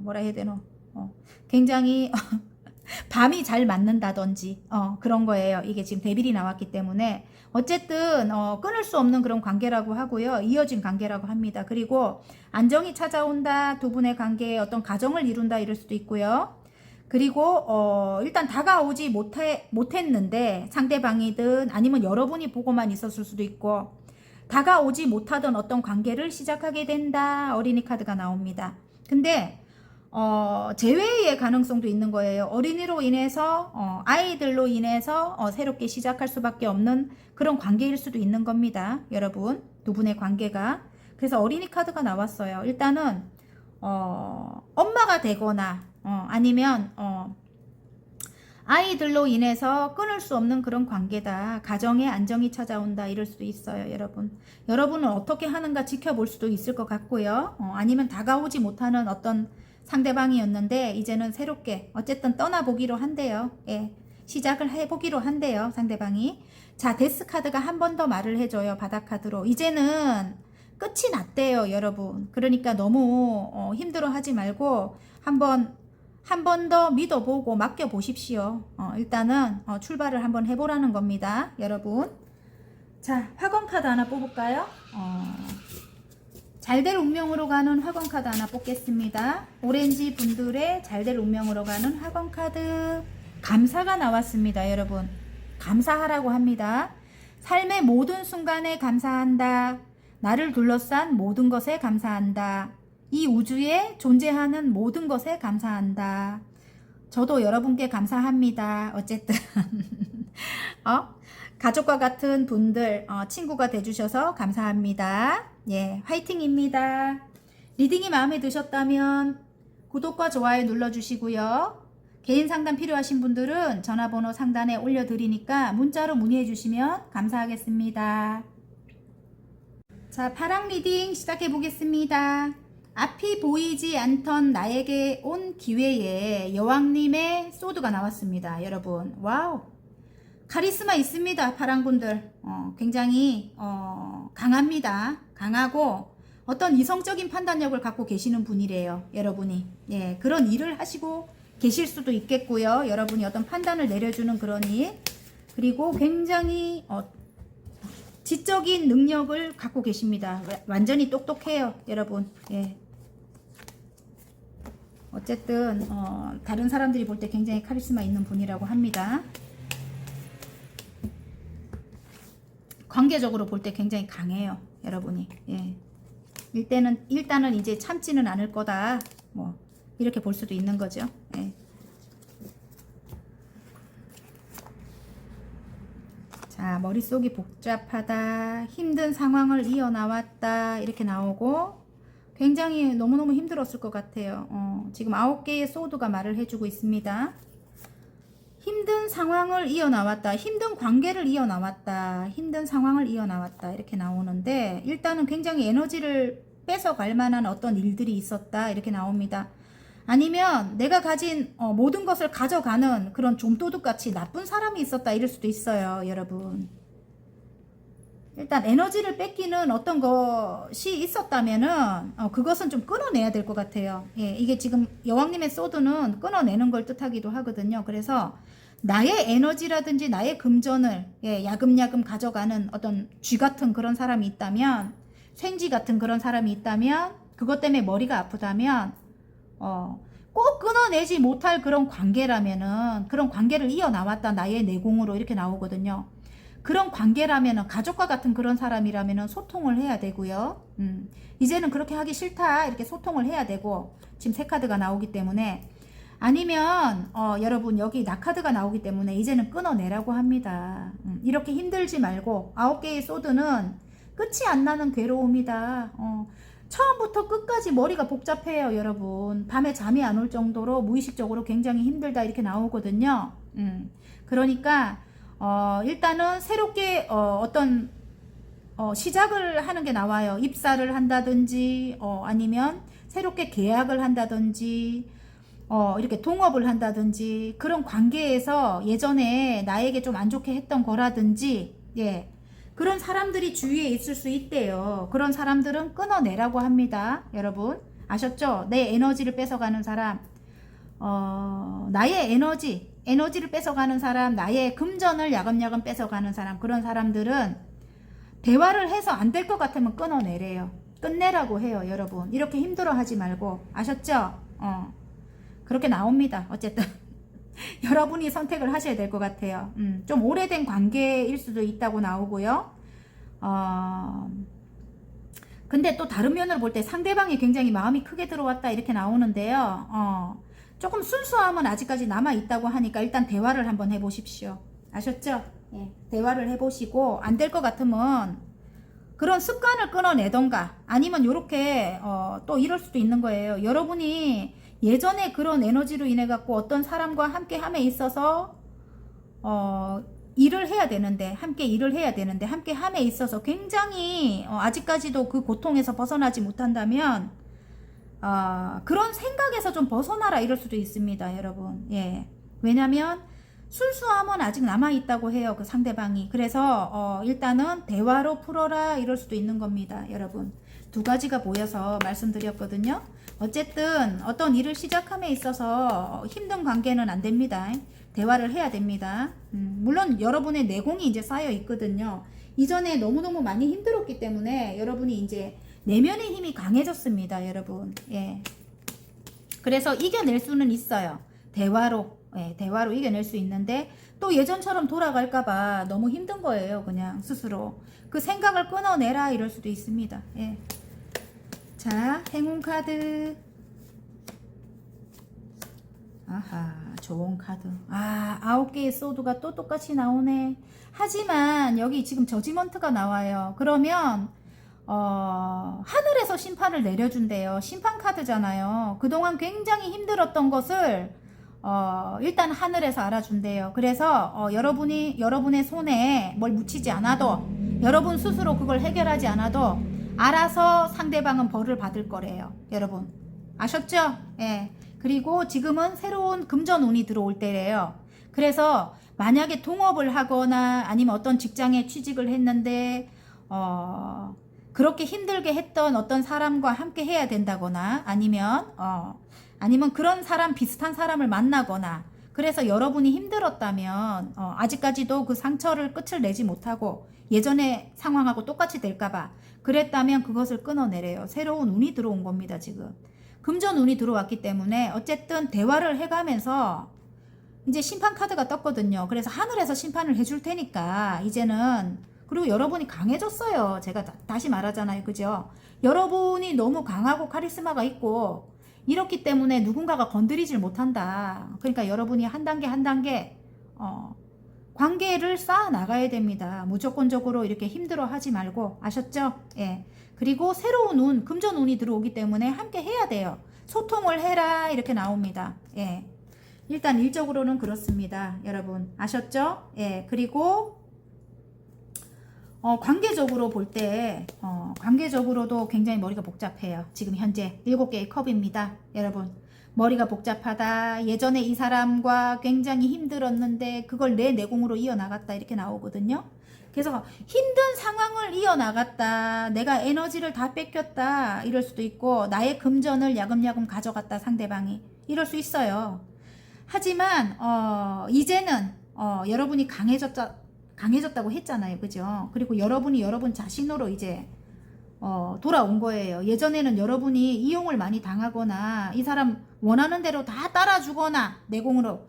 뭐라 해야 되노? 굉장히 밤이 잘 맞는다든지 그런 거예요. 이게 지금 데빌이 나왔기 때문에 어쨌든 끊을 수 없는 그런 관계라고 하고요. 이어진 관계라고 합니다. 그리고 안정이 찾아온다. 두 분의 관계에 어떤 가정을 이룬다 이럴 수도 있고요. 그리고 일단 다가오지 못했는데 상대방이든 아니면 여러분이 보고만 있었을 수도 있고 다가오지 못하던 어떤 관계를 시작하게 된다. 어린이 카드가 나옵니다. 근데 재회의 가능성도 있는 거예요. 어린이로 인해서 아이들로 인해서 새롭게 시작할 수밖에 없는 그런 관계일 수도 있는 겁니다. 여러분 두 분의 관계가. 그래서 어린이 카드가 나왔어요. 일단은 엄마가 되거나 아니면 아이들로 인해서 끊을 수 없는 그런 관계다. 가정에 안정이 찾아온다. 이럴 수도 있어요. 여러분은 어떻게 하는가 지켜볼 수도 있을 것 같고요. 아니면 다가오지 못하는 어떤 상대방이었는데 이제는 새롭게 어쨌든 떠나보기로 한대요. 예, 시작을 해보기로 한대요. 상대방이. 자, 데스 카드가 한 번 더 말을 해줘요. 바닥 카드로. 이제는 끝이 났대요. 여러분. 그러니까 너무 힘들어하지 말고 한 번 더 믿어보고 맡겨보십시오. 일단은 출발을 한번 해보라는 겁니다. 여러분. 자, 화권 카드 하나 뽑을까요? 잘될 운명으로 가는 화권 카드 하나 뽑겠습니다. 오렌지 분들의 잘될 운명으로 가는 화권 카드. 감사가 나왔습니다. 여러분. 감사하라고 합니다. 삶의 모든 순간에 감사한다. 나를 둘러싼 모든 것에 감사한다. 이 우주에 존재하는 모든 것에 감사한다. 저도 여러분께 감사합니다. 어쨌든 가족과 같은 분들 친구가 돼주셔서 감사합니다. 예, 화이팅입니다. 리딩이 마음에 드셨다면 구독과 좋아요 눌러주시고요. 개인 상담 필요하신 분들은 전화번호 상단에 올려드리니까 문자로 문의해 주시면 감사하겠습니다. 자, 파랑 리딩 시작해 보겠습니다. 앞이 보이지 않던 나에게 온 기회에 여왕님의 소드가 나왔습니다. 여러분, 와우, 카리스마 있습니다. 파랑분들 굉장히 강합니다. 강하고 어떤 이성적인 판단력을 갖고 계시는 분이래요. 여러분이. 예, 그런 일을 하시고 계실 수도 있겠고요. 여러분이 어떤 판단을 내려주는 그런 일. 그리고 굉장히 지적인 능력을 갖고 계십니다. 완전히 똑똑해요. 여러분. 예. 어쨌든 다른 사람들이 볼 때 굉장히 카리스마 있는 분이라고 합니다. 관계적으로 볼 때 굉장히 강해요. 여러분이. 예. 일단은 이제 참지는 않을 거다. 뭐 이렇게 볼 수도 있는 거죠. 예. 자, 머릿속이 복잡하다. 힘든 상황을 이어나왔다. 이렇게 나오고 굉장히 너무너무 힘들었을 것 같아요. 지금 9개의 소드가 말을 해주고 있습니다. 힘든 상황을 이어나왔다. 힘든 관계를 이어나왔다. 힘든 상황을 이어나왔다. 이렇게 나오는데 일단은 굉장히 에너지를 뺏어갈 만한 어떤 일들이 있었다. 이렇게 나옵니다. 아니면 내가 가진 모든 것을 가져가는 그런 좀도둑같이 나쁜 사람이 있었다. 이럴 수도 있어요. 여러분. 일단 에너지를 뺏기는 어떤 것이 있었다면은 그것은 좀 끊어내야 될 것 같아요. 예, 이게 지금 여왕님의 소드는 끊어내는 걸 뜻하기도 하거든요. 그래서 나의 에너지라든지 나의 금전을 야금야금 가져가는 어떤 쥐 같은 그런 사람이 있다면, 생쥐 같은 그런 사람이 있다면, 그것 때문에 머리가 아프다면 꼭 끊어내지 못할 그런 관계라면은 그런 관계를 이어나왔다. 나의 내공으로 이렇게 나오거든요. 그런 관계라면은 가족과 같은 그런 사람이라면은 소통을 해야 되고요. 이제는 그렇게 하기 싫다. 이렇게 소통을 해야 되고 지금 새 카드가 나오기 때문에 아니면 여러분 여기 나카드가 나오기 때문에 이제는 끊어내라고 합니다. 이렇게 힘들지 말고 9개의 소드는 끝이 안 나는 괴로움이다. 처음부터 끝까지 머리가 복잡해요. 여러분 밤에 잠이 안 올 정도로 무의식적으로 굉장히 힘들다 이렇게 나오거든요. 그러니까 일단은 새롭게 어떤 시작을 하는 게 나와요. 입사를 한다든지 아니면 새롭게 계약을 한다든지 이렇게 동업을 한다든지 그런 관계에서 예전에 나에게 좀 안 좋게 했던 거라든지 예. 그런 사람들이 주위에 있을 수 있대요. 그런 사람들은 끊어내라고 합니다. 여러분 아셨죠? 내 에너지를 뺏어가는 사람, 나의 에너지를 뺏어가는 사람, 나의 금전을 야금야금 뺏어가는 사람, 그런 사람들은 대화를 해서 안 될 것 같으면 끊어내래요. 끝내라고 해요. 여러분 이렇게 힘들어하지 말고 아셨죠? 그렇게 나옵니다. 어쨌든 여러분이 선택을 하셔야 될 것 같아요. 좀 오래된 관계일 수도 있다고 나오고요. 근데 또 다른 면으로 볼 때 상대방이 굉장히 마음이 크게 들어왔다 이렇게 나오는데요. 조금 순수함은 아직까지 남아있다고 하니까 일단 대화를 한번 해보십시오. 아셨죠? 예, 대화를 해보시고 안 될 것 같으면 그런 습관을 끊어내던가 아니면 요렇게 또 이럴 수도 있는 거예요. 여러분이 예전에 그런 에너지로 인해 갖고 어떤 사람과 함께 함에 있어서 일을 해야 되는데 함께 일을 해야 되는데 함께 함에 있어서 굉장히 아직까지도 그 고통에서 벗어나지 못한다면 그런 생각에서 좀 벗어나라 이럴 수도 있습니다. 여러분 예. 왜냐면 순수함은 아직 남아있다고 해요. 그 상대방이. 그래서 일단은 대화로 풀어라 이럴 수도 있는 겁니다. 여러분 두 가지가 모여서 말씀드렸거든요. 어쨌든 어떤 일을 시작함에 있어서 힘든 관계는 안 됩니다. 대화를 해야 됩니다. 물론 여러분의 내공이 이제 쌓여 있거든요. 이전에 너무너무 많이 힘들었기 때문에 여러분이 이제 내면의 힘이 강해졌습니다. 여러분 예. 그래서 이겨낼 수는 있어요. 대화로 예, 대화로 이겨낼 수 있는데 또 예전처럼 돌아갈까봐 너무 힘든 거예요. 그냥 스스로 그 생각을 끊어내라 이럴 수도 있습니다. 예. 자, 행운 카드. 아하, 좋은 카드. 9개의 소드가 또 똑같이 나오네. 하지만 여기 지금 저지먼트가 나와요. 그러면 하늘에서 심판을 내려준대요. 심판 카드잖아요. 그동안 굉장히 힘들었던 것을 일단 하늘에서 알아준대요. 그래서 여러분의 손에 뭘 묻히지 않아도 여러분 스스로 그걸 해결하지 않아도 알아서 상대방은 벌을 받을 거래요. 여러분 아셨죠? 예. 그리고 지금은 새로운 금전운이 들어올 때래요. 그래서 만약에 동업을 하거나 아니면 어떤 직장에 취직을 했는데 그렇게 힘들게 했던 어떤 사람과 함께 해야 된다거나 아니면 그런 사람 비슷한 사람을 만나거나 그래서 여러분이 힘들었다면 아직까지도 그 상처를 끝을 내지 못하고 예전의 상황하고 똑같이 될까봐 그랬다면 그것을 끊어내래요. 새로운 운이 들어온 겁니다. 지금 금전 운이 들어왔기 때문에 어쨌든 대화를 해가면서 이제 심판 카드가 떴거든요. 그래서 하늘에서 심판을 해줄 테니까 이제는 그리고 여러분이 강해졌어요. 제가 다시 말하잖아요. 그죠? 여러분이 너무 강하고 카리스마가 있고 이렇기 때문에 누군가가 건드리질 못한다. 그러니까 여러분이 한 단계 한 단계 관계를 쌓아 나가야 됩니다. 무조건적으로 이렇게 힘들어 하지 말고 아셨죠? 예. 그리고 새로운 운, 금전 운이 들어오기 때문에 함께 해야 돼요. 소통을 해라 이렇게 나옵니다. 예. 일단 일적으로는 그렇습니다. 여러분 아셨죠? 예. 그리고 관계적으로 볼 때 관계적으로도 굉장히 머리가 복잡해요. 지금 현재 7개의 컵입니다. 여러분 머리가 복잡하다. 예전에 이 사람과 굉장히 힘들었는데 그걸 내 내공으로 이어나갔다 이렇게 나오거든요. 그래서 힘든 상황을 이어나갔다. 내가 에너지를 다 뺏겼다. 이럴 수도 있고 나의 금전을 야금야금 가져갔다. 상대방이. 이럴 수 있어요. 하지만 이제는 여러분이 강해졌다고 했잖아요. 그죠? 그리고 여러분이 여러분 자신으로 이제 돌아온 거예요. 예전에는 여러분이 이용을 많이 당하거나 이 사람 원하는 대로 다 따라주거나 내공으로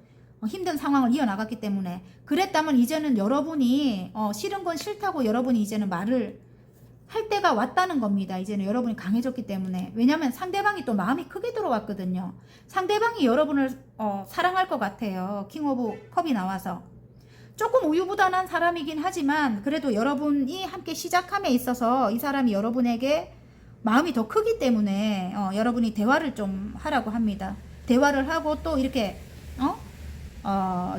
힘든 상황을 이어나갔기 때문에 그랬다면 이제는 여러분이 싫은 건 싫다고 여러분이 이제는 말을 할 때가 왔다는 겁니다. 이제는 여러분이 강해졌기 때문에. 왜냐하면 상대방이 또 마음이 크게 들어왔거든요. 상대방이 여러분을 사랑할 것 같아요. 킹 오브 컵이 나와서. 조금 우유부단한 사람이긴 하지만 그래도 여러분이 함께 시작함에 있어서 이 사람이 여러분에게 마음이 더 크기 때문에 여러분이 대화를 좀 하라고 합니다. 대화를 하고 또 이렇게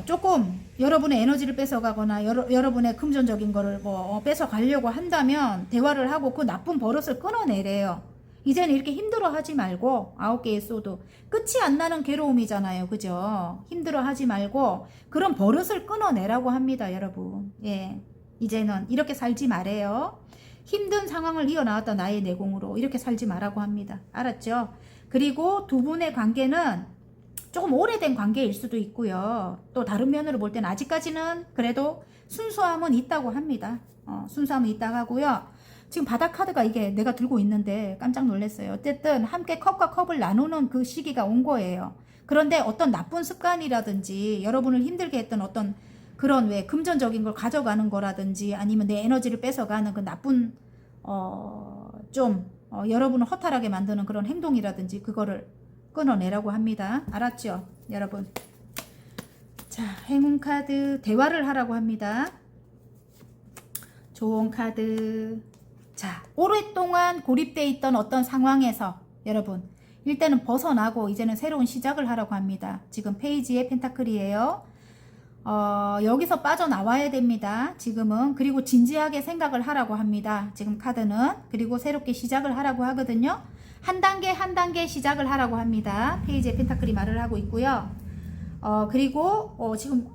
조금 여러분의 에너지를 뺏어가거나 여러분의 금전적인 거를 뺏어가려고 한다면 대화를 하고 그 나쁜 버릇을 끊어내래요. 이제는 이렇게 힘들어하지 말고 9개의 소드 끝이 안 나는 괴로움이잖아요. 그죠? 힘들어하지 말고 그런 버릇을 끊어내라고 합니다. 여러분. 예, 이제는 이렇게 살지 말아요. 힘든 상황을 이어나왔다 나의 내공으로 이렇게 살지 말라고 합니다. 알았죠? 그리고 두 분의 관계는 조금 오래된 관계일 수도 있고요. 또 다른 면으로 볼 때는 아직까지는 그래도 순수함은 있다고 합니다. 순수함은 있다고 하고요. 지금 바닥 카드가 이게 내가 들고 있는데 깜짝 놀랐어요. 어쨌든 함께 컵과 컵을 나누는 그 시기가 온 거예요. 그런데 어떤 나쁜 습관이라든지 여러분을 힘들게 했던 어떤 그런 왜 금전적인 걸 가져가는 거라든지 아니면 내 에너지를 뺏어가는 그 나쁜 여러분을 허탈하게 만드는 그런 행동이라든지 그거를 끊어내라고 합니다. 알았죠? 여러분. 자, 행운 카드 대화를 하라고 합니다. 좋은 카드. 자, 오랫동안 고립돼 있던 어떤 상황에서 여러분 일단은 벗어나고 이제는 새로운 시작을 하라고 합니다. 지금 페이지의 펜타클이에요. 여기서 빠져나와야 됩니다. 지금은. 그리고 진지하게 생각을 하라고 합니다. 지금 카드는. 그리고 새롭게 시작을 하라고 하거든요. 한 단계 한 단계 시작을 하라고 합니다. 페이지의 펜타클이 말을 하고 있고요. 그리고 지금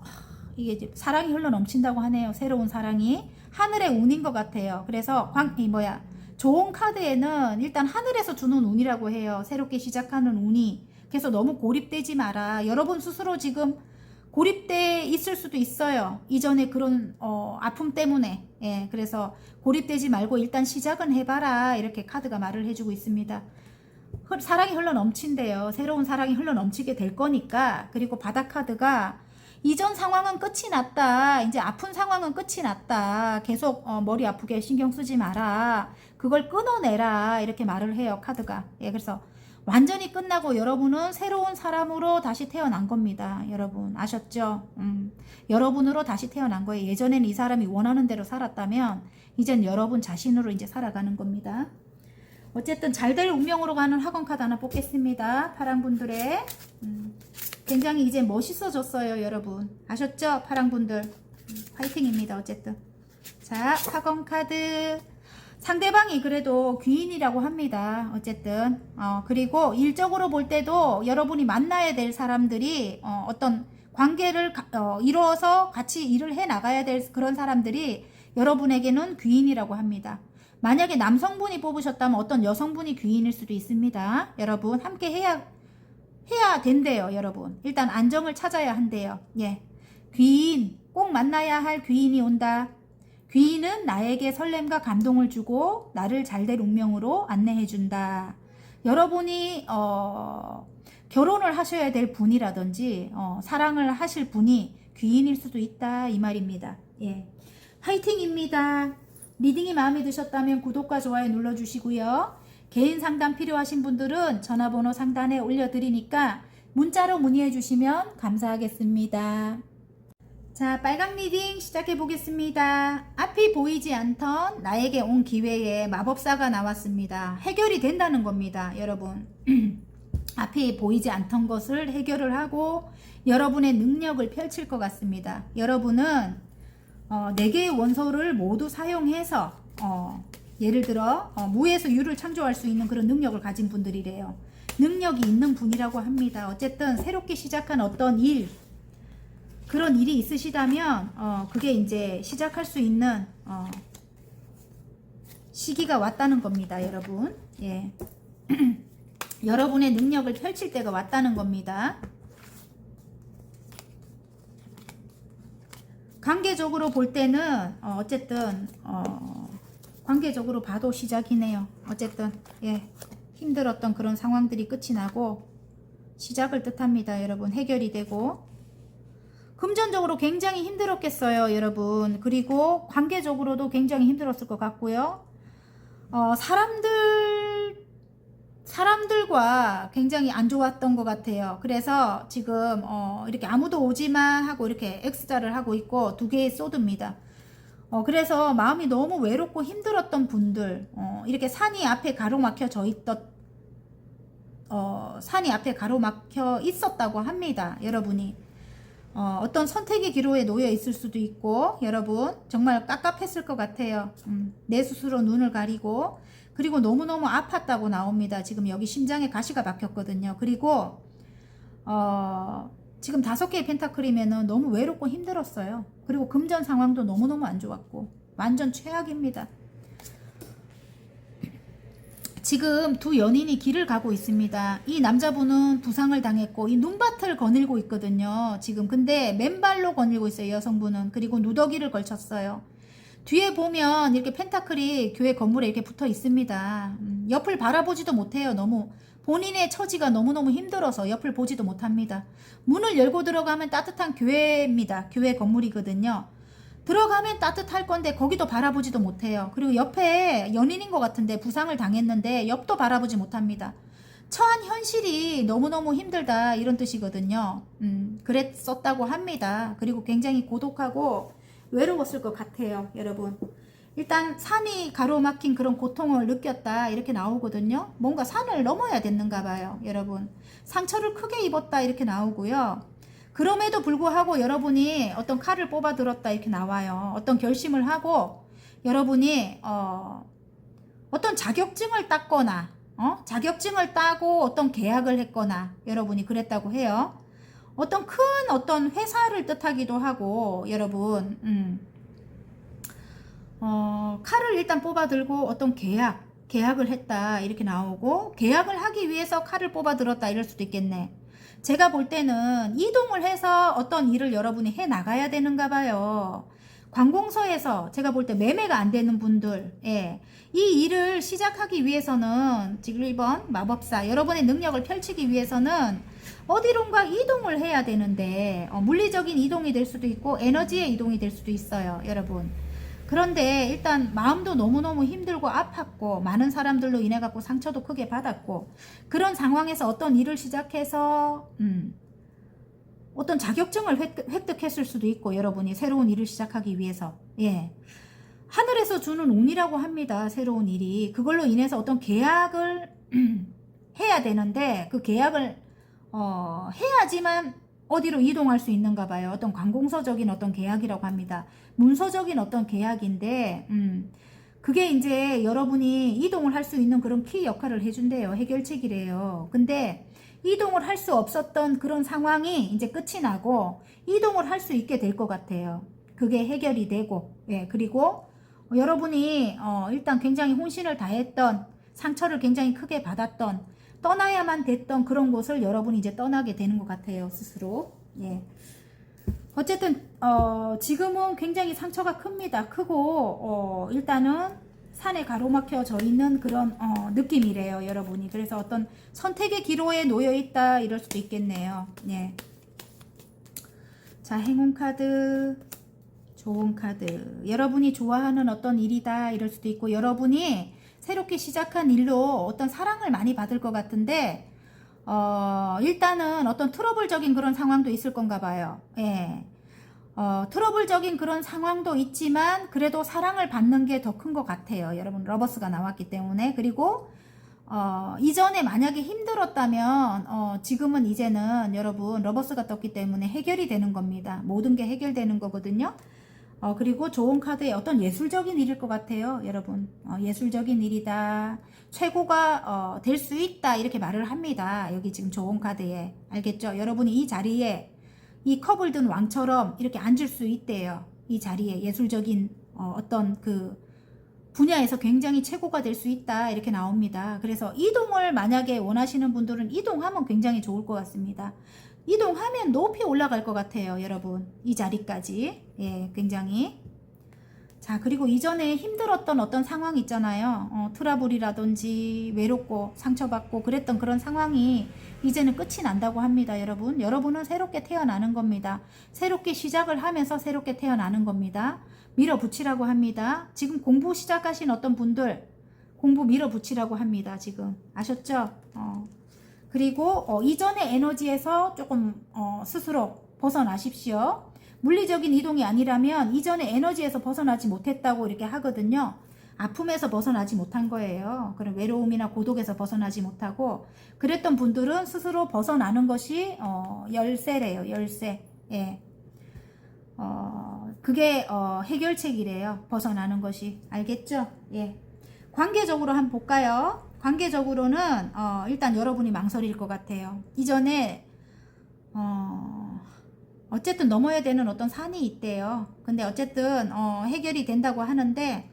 이게 사랑이 흘러 넘친다고 하네요. 새로운 사랑이. 하늘의 운인 것 같아요. 그래서 좋은 카드에는 일단 하늘에서 주는 운이라고 해요. 새롭게 시작하는 운이. 그래서 너무 고립되지 마라. 여러분 스스로 지금 고립돼 있을 수도 있어요. 이전에 그런 아픔 때문에. 예, 그래서 고립되지 말고 일단 시작은 해봐라. 이렇게 카드가 말을 해주고 있습니다. 사랑이 흘러 넘친대요. 새로운 사랑이 흘러 넘치게 될 거니까. 그리고 바닥 카드가 이전 상황은 끝이 났다. 이제 아픈 상황은 끝이 났다. 계속 머리 아프게 신경 쓰지 마라. 그걸 끊어내라. 이렇게 말을 해요. 카드가. 예, 그래서 완전히 끝나고 여러분은 새로운 사람으로 다시 태어난 겁니다. 여러분 아셨죠? 여러분으로 다시 태어난 거예요. 예전에는 이 사람이 원하는 대로 살았다면 이젠 여러분 자신으로 이제 살아가는 겁니다. 어쨌든 잘 될 운명으로 가는 학원 카드 하나 뽑겠습니다. 파랑분들의 굉장히 이제 멋있어졌어요. 여러분 아셨죠? 파랑분들 화이팅입니다. 어쨌든 자, 학원 카드 상대방이 그래도 귀인이라고 합니다. 어쨌든 그리고 일적으로 볼 때도 여러분이 만나야 될 사람들이 어떤 관계를 이루어서 같이 일을 해 나가야 될 그런 사람들이 여러분에게는 귀인이라고 합니다. 만약에 남성분이 뽑으셨다면 어떤 여성분이 귀인일 수도 있습니다. 여러분 함께 해야 된대요. 여러분 일단 안정을 찾아야 한대요. 예, 귀인 꼭 만나야 할 귀인이 온다. 귀인은 나에게 설렘과 감동을 주고 나를 잘될 운명으로 안내해준다. 여러분이 결혼을 하셔야 될 분이라든지 사랑을 하실 분이 귀인일 수도 있다 이 말입니다. 예, 화이팅입니다. 리딩이 마음에 드셨다면 구독과 좋아요 눌러주시고요. 개인 상담 필요하신 분들은 전화번호 상단에 올려드리니까 문자로 문의해 주시면 감사하겠습니다. 자, 빨강 리딩 시작해 보겠습니다. 앞이 보이지 않던 나에게 온 기회에 마법사가 나왔습니다. 해결이 된다는 겁니다. 여러분 앞이 보이지 않던 것을 해결을 하고 여러분의 능력을 펼칠 것 같습니다. 여러분은 4개의 원소를 모두 사용해서 예를 들어 무에서 유를 창조할 수 있는 그런 능력을 가진 분들이래요. 능력이 있는 분이라고 합니다. 어쨌든 새롭게 시작한 어떤 일, 그런 일이 있으시다면 그게 이제 시작할 수 있는 시기가 왔다는 겁니다. 여러분. 예. 여러분의 능력을 펼칠 때가 왔다는 겁니다. 관계적으로 볼 때는 어쨌든 관계적으로 봐도 시작이네요. 어쨌든 예, 힘들었던 그런 상황들이 끝이 나고 시작을 뜻합니다. 여러분 해결이 되고 금전적으로 굉장히 힘들었겠어요. 여러분 그리고 관계적으로도 굉장히 힘들었을 것 같고요. 사람들과 굉장히 안 좋았던 것 같아요. 그래서 지금 이렇게 아무도 오지마 하고 이렇게 X자를 하고 있고 2개의 소드입니다. 그래서 마음이 너무 외롭고 힘들었던 분들 이렇게 산이 앞에 가로막혀 있었다고 합니다. 여러분이 어떤 선택의 기로에 놓여 있을 수도 있고 여러분 정말 깝깝했을 것 같아요. 내 스스로 눈을 가리고 그리고 너무너무 아팠다고 나옵니다. 지금 여기 심장에 가시가 박혔거든요. 그리고 지금 5개의 펜타클이면은 너무 외롭고 힘들었어요. 그리고 금전 상황도 너무너무 안 좋았고 완전 최악입니다. 지금 두 연인이 길을 가고 있습니다. 이 남자분은 부상을 당했고 이 눈밭을 거닐고 있거든요. 지금 근데 맨발로 거닐고 있어요. 여성분은. 그리고 누더기를 걸쳤어요. 뒤에 보면 이렇게 펜타클이 교회 건물에 이렇게 붙어 있습니다. 옆을 바라보지도 못해요. 너무 본인의 처지가 너무너무 힘들어서 옆을 보지도 못합니다. 문을 열고 들어가면 따뜻한 교회입니다. 교회 건물이거든요. 들어가면 따뜻할 건데 거기도 바라보지도 못해요. 그리고 옆에 연인인 것 같은데 부상을 당했는데 옆도 바라보지 못합니다. 처한 현실이 너무너무 힘들다 이런 뜻이거든요. 그랬었다고 합니다. 그리고 굉장히 고독하고 외로웠을 것 같아요. 여러분, 일단 산이 가로막힌 그런 고통을 느꼈다 이렇게 나오거든요. 뭔가 산을 넘어야 됐는가 봐요. 여러분, 상처를 크게 입었다 이렇게 나오고요. 그럼에도 불구하고 여러분이 어떤 칼을 뽑아 들었다 이렇게 나와요. 어떤 결심을 하고 여러분이 어떤 자격증을 땄거나 자격증을 따고 어떤 계약을 했거나 여러분이 그랬다고 해요. 어떤 큰 어떤 회사를 뜻하기도 하고 여러분 칼을 일단 뽑아 들고 어떤 계약을 했다 이렇게 나오고 계약을 하기 위해서 칼을 뽑아 들었다 이럴 수도 있겠네. 제가 볼 때는 이동을 해서 어떤 일을 여러분이 해 나가야 되는가 봐요. 관공서에서 제가 볼 때 매매가 안 되는 분들, 예, 이 일을 시작하기 위해서는 지금 1번 마법사 여러분의 능력을 펼치기 위해서는 어디론가 이동을 해야 되는데 물리적인 이동이 될 수도 있고 에너지의 이동이 될 수도 있어요. 여러분, 그런데 일단 마음도 너무너무 힘들고 아팠고 많은 사람들로 인해 갖고 상처도 크게 받았고 그런 상황에서 어떤 일을 시작해서 어떤 자격증을 획득했을 수도 있고 여러분이 새로운 일을 시작하기 위해서, 예, 하늘에서 주는 운이라고 합니다. 새로운 일이 그걸로 인해서 어떤 계약을 해야 되는데 그 계약을 해야지만 어디로 이동할 수 있는가 봐요. 어떤 관공서적인 어떤 계약이라고 합니다. 문서적인 어떤 계약인데 그게 이제 여러분이 이동을 할 수 있는 그런 키 역할을 해준대요. 해결책이래요. 근데 이동을 할 수 없었던 그런 상황이 이제 끝이 나고 이동을 할 수 있게 될 것 같아요. 그게 해결이 되고, 예, 그리고 여러분이 일단 굉장히 혼신을 다했던 상처를 굉장히 크게 받았던 떠나야만 됐던 그런 곳을 여러분이 이제 떠나게 되는 것 같아요. 스스로. 예. 어쨌든 지금은 굉장히 상처가 큽니다. 크고 일단은 산에 가로막혀져 있는 그런 느낌이래요. 여러분이. 그래서 어떤 선택의 기로에 놓여 있다 이럴 수도 있겠네요. 예. 자, 행운 카드, 좋은 카드. 여러분이 좋아하는 어떤 일이다 이럴 수도 있고 여러분이 새롭게 시작한 일로 어떤 사랑을 많이 받을 것 같은데 일단은 어떤 트러블적인 그런 상황도 있을 건가 봐요. 예. 트러블적인 그런 상황도 있지만 그래도 사랑을 받는 게 더 큰 것 같아요. 여러분, 러버스가 나왔기 때문에. 그리고 이전에 만약에 힘들었다면 지금은 이제는 여러분 러버스가 떴기 때문에 해결이 되는 겁니다. 모든 게 해결되는 거거든요. 그리고 좋은 카드의 어떤 예술적인 일일 것 같아요. 여러분, 예술적인 일이다, 최고가 될 수 있다 이렇게 말을 합니다. 여기 지금 좋은 카드에. 알겠죠? 여러분이 이 자리에 이 컵을 든 왕처럼 이렇게 앉을 수 있대요. 이 자리에 예술적인 어떤 그 분야에서 굉장히 최고가 될 수 있다 이렇게 나옵니다. 그래서 이동을 만약에 원하시는 분들은 이동하면 굉장히 좋을 것 같습니다. 이동하면 높이 올라갈 것 같아요. 여러분, 이 자리까지. 예, 굉장히. 자, 그리고 이전에 힘들었던 어떤 상황 있잖아요. 트러블이라든지 외롭고 상처받고 그랬던 그런 상황이 이제는 끝이 난다고 합니다. 여러분, 여러분은 새롭게 태어나는 겁니다. 새롭게 시작을 하면서 새롭게 태어나는 겁니다. 밀어붙이라고 합니다. 지금 공부 시작하신 어떤 분들 공부 밀어붙이라고 합니다. 지금 아셨죠? 그리고 이전의 에너지에서 조금 스스로 벗어나십시오. 물리적인 이동이 아니라면 이전의 에너지에서 벗어나지 못했다고 이렇게 하거든요. 아픔에서 벗어나지 못한 거예요. 그런 외로움이나 고독에서 벗어나지 못하고 그랬던 분들은 스스로 벗어나는 것이 열쇠래요. 열쇠. 예. 그게 해결책이래요. 벗어나는 것이. 알겠죠? 예. 관계적으로 한번 볼까요? 관계적으로는 일단 여러분이 망설일 것 같아요. 이전에 어쨌든 넘어야 되는 어떤 산이 있대요. 근데 어쨌든 해결이 된다고 하는데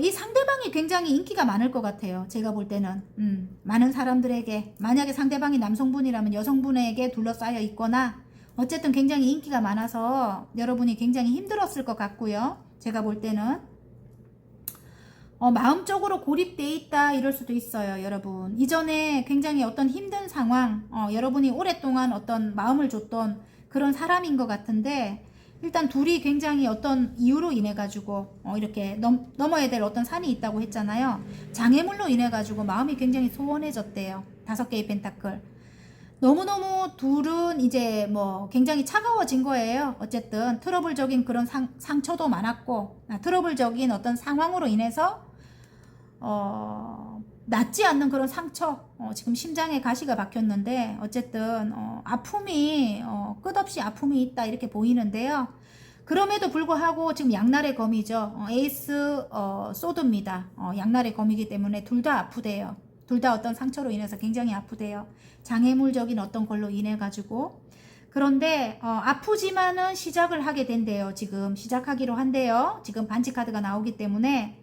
이 상대방이 굉장히 인기가 많을 것 같아요. 제가 볼 때는 많은 사람들에게, 만약에 상대방이 남성분이라면 여성분에게 둘러싸여 있거나 어쨌든 굉장히 인기가 많아서 여러분이 굉장히 힘들었을 것 같고요. 제가 볼 때는 마음적으로 고립돼 있다 이럴 수도 있어요. 여러분 이전에 굉장히 어떤 힘든 상황, 여러분이 오랫동안 어떤 마음을 줬던 그런 사람인 것 같은데, 일단 둘이 굉장히 어떤 이유로 인해 가지고 이렇게 넘어야 될 어떤 산이 있다고 했잖아요. 장애물로 인해 가지고 마음이 굉장히 소원해졌대요. 5개의 펜타클. 너무너무 둘은 이제 뭐 굉장히 차가워진 거예요. 어쨌든 트러블적인 그런 상처도 많았고, 트러블적인 어떤 상황으로 인해서 낫지 않는 그런 상처, 지금 심장에 가시가 박혔는데 어쨌든 아픔이 끝없이 아픔이 있다 이렇게 보이는데요. 그럼에도 불구하고 지금 양날의 검이죠. 에이스 소드입니다. 양날의 검이기 때문에 둘 다 아프대요. 둘 다 어떤 상처로 인해서 굉장히 아프대요. 장애물적인 어떤 걸로 인해 가지고. 그런데 아프지만은 시작을 하게 된대요. 지금 시작하기로 한대요. 지금 반지 카드가 나오기 때문에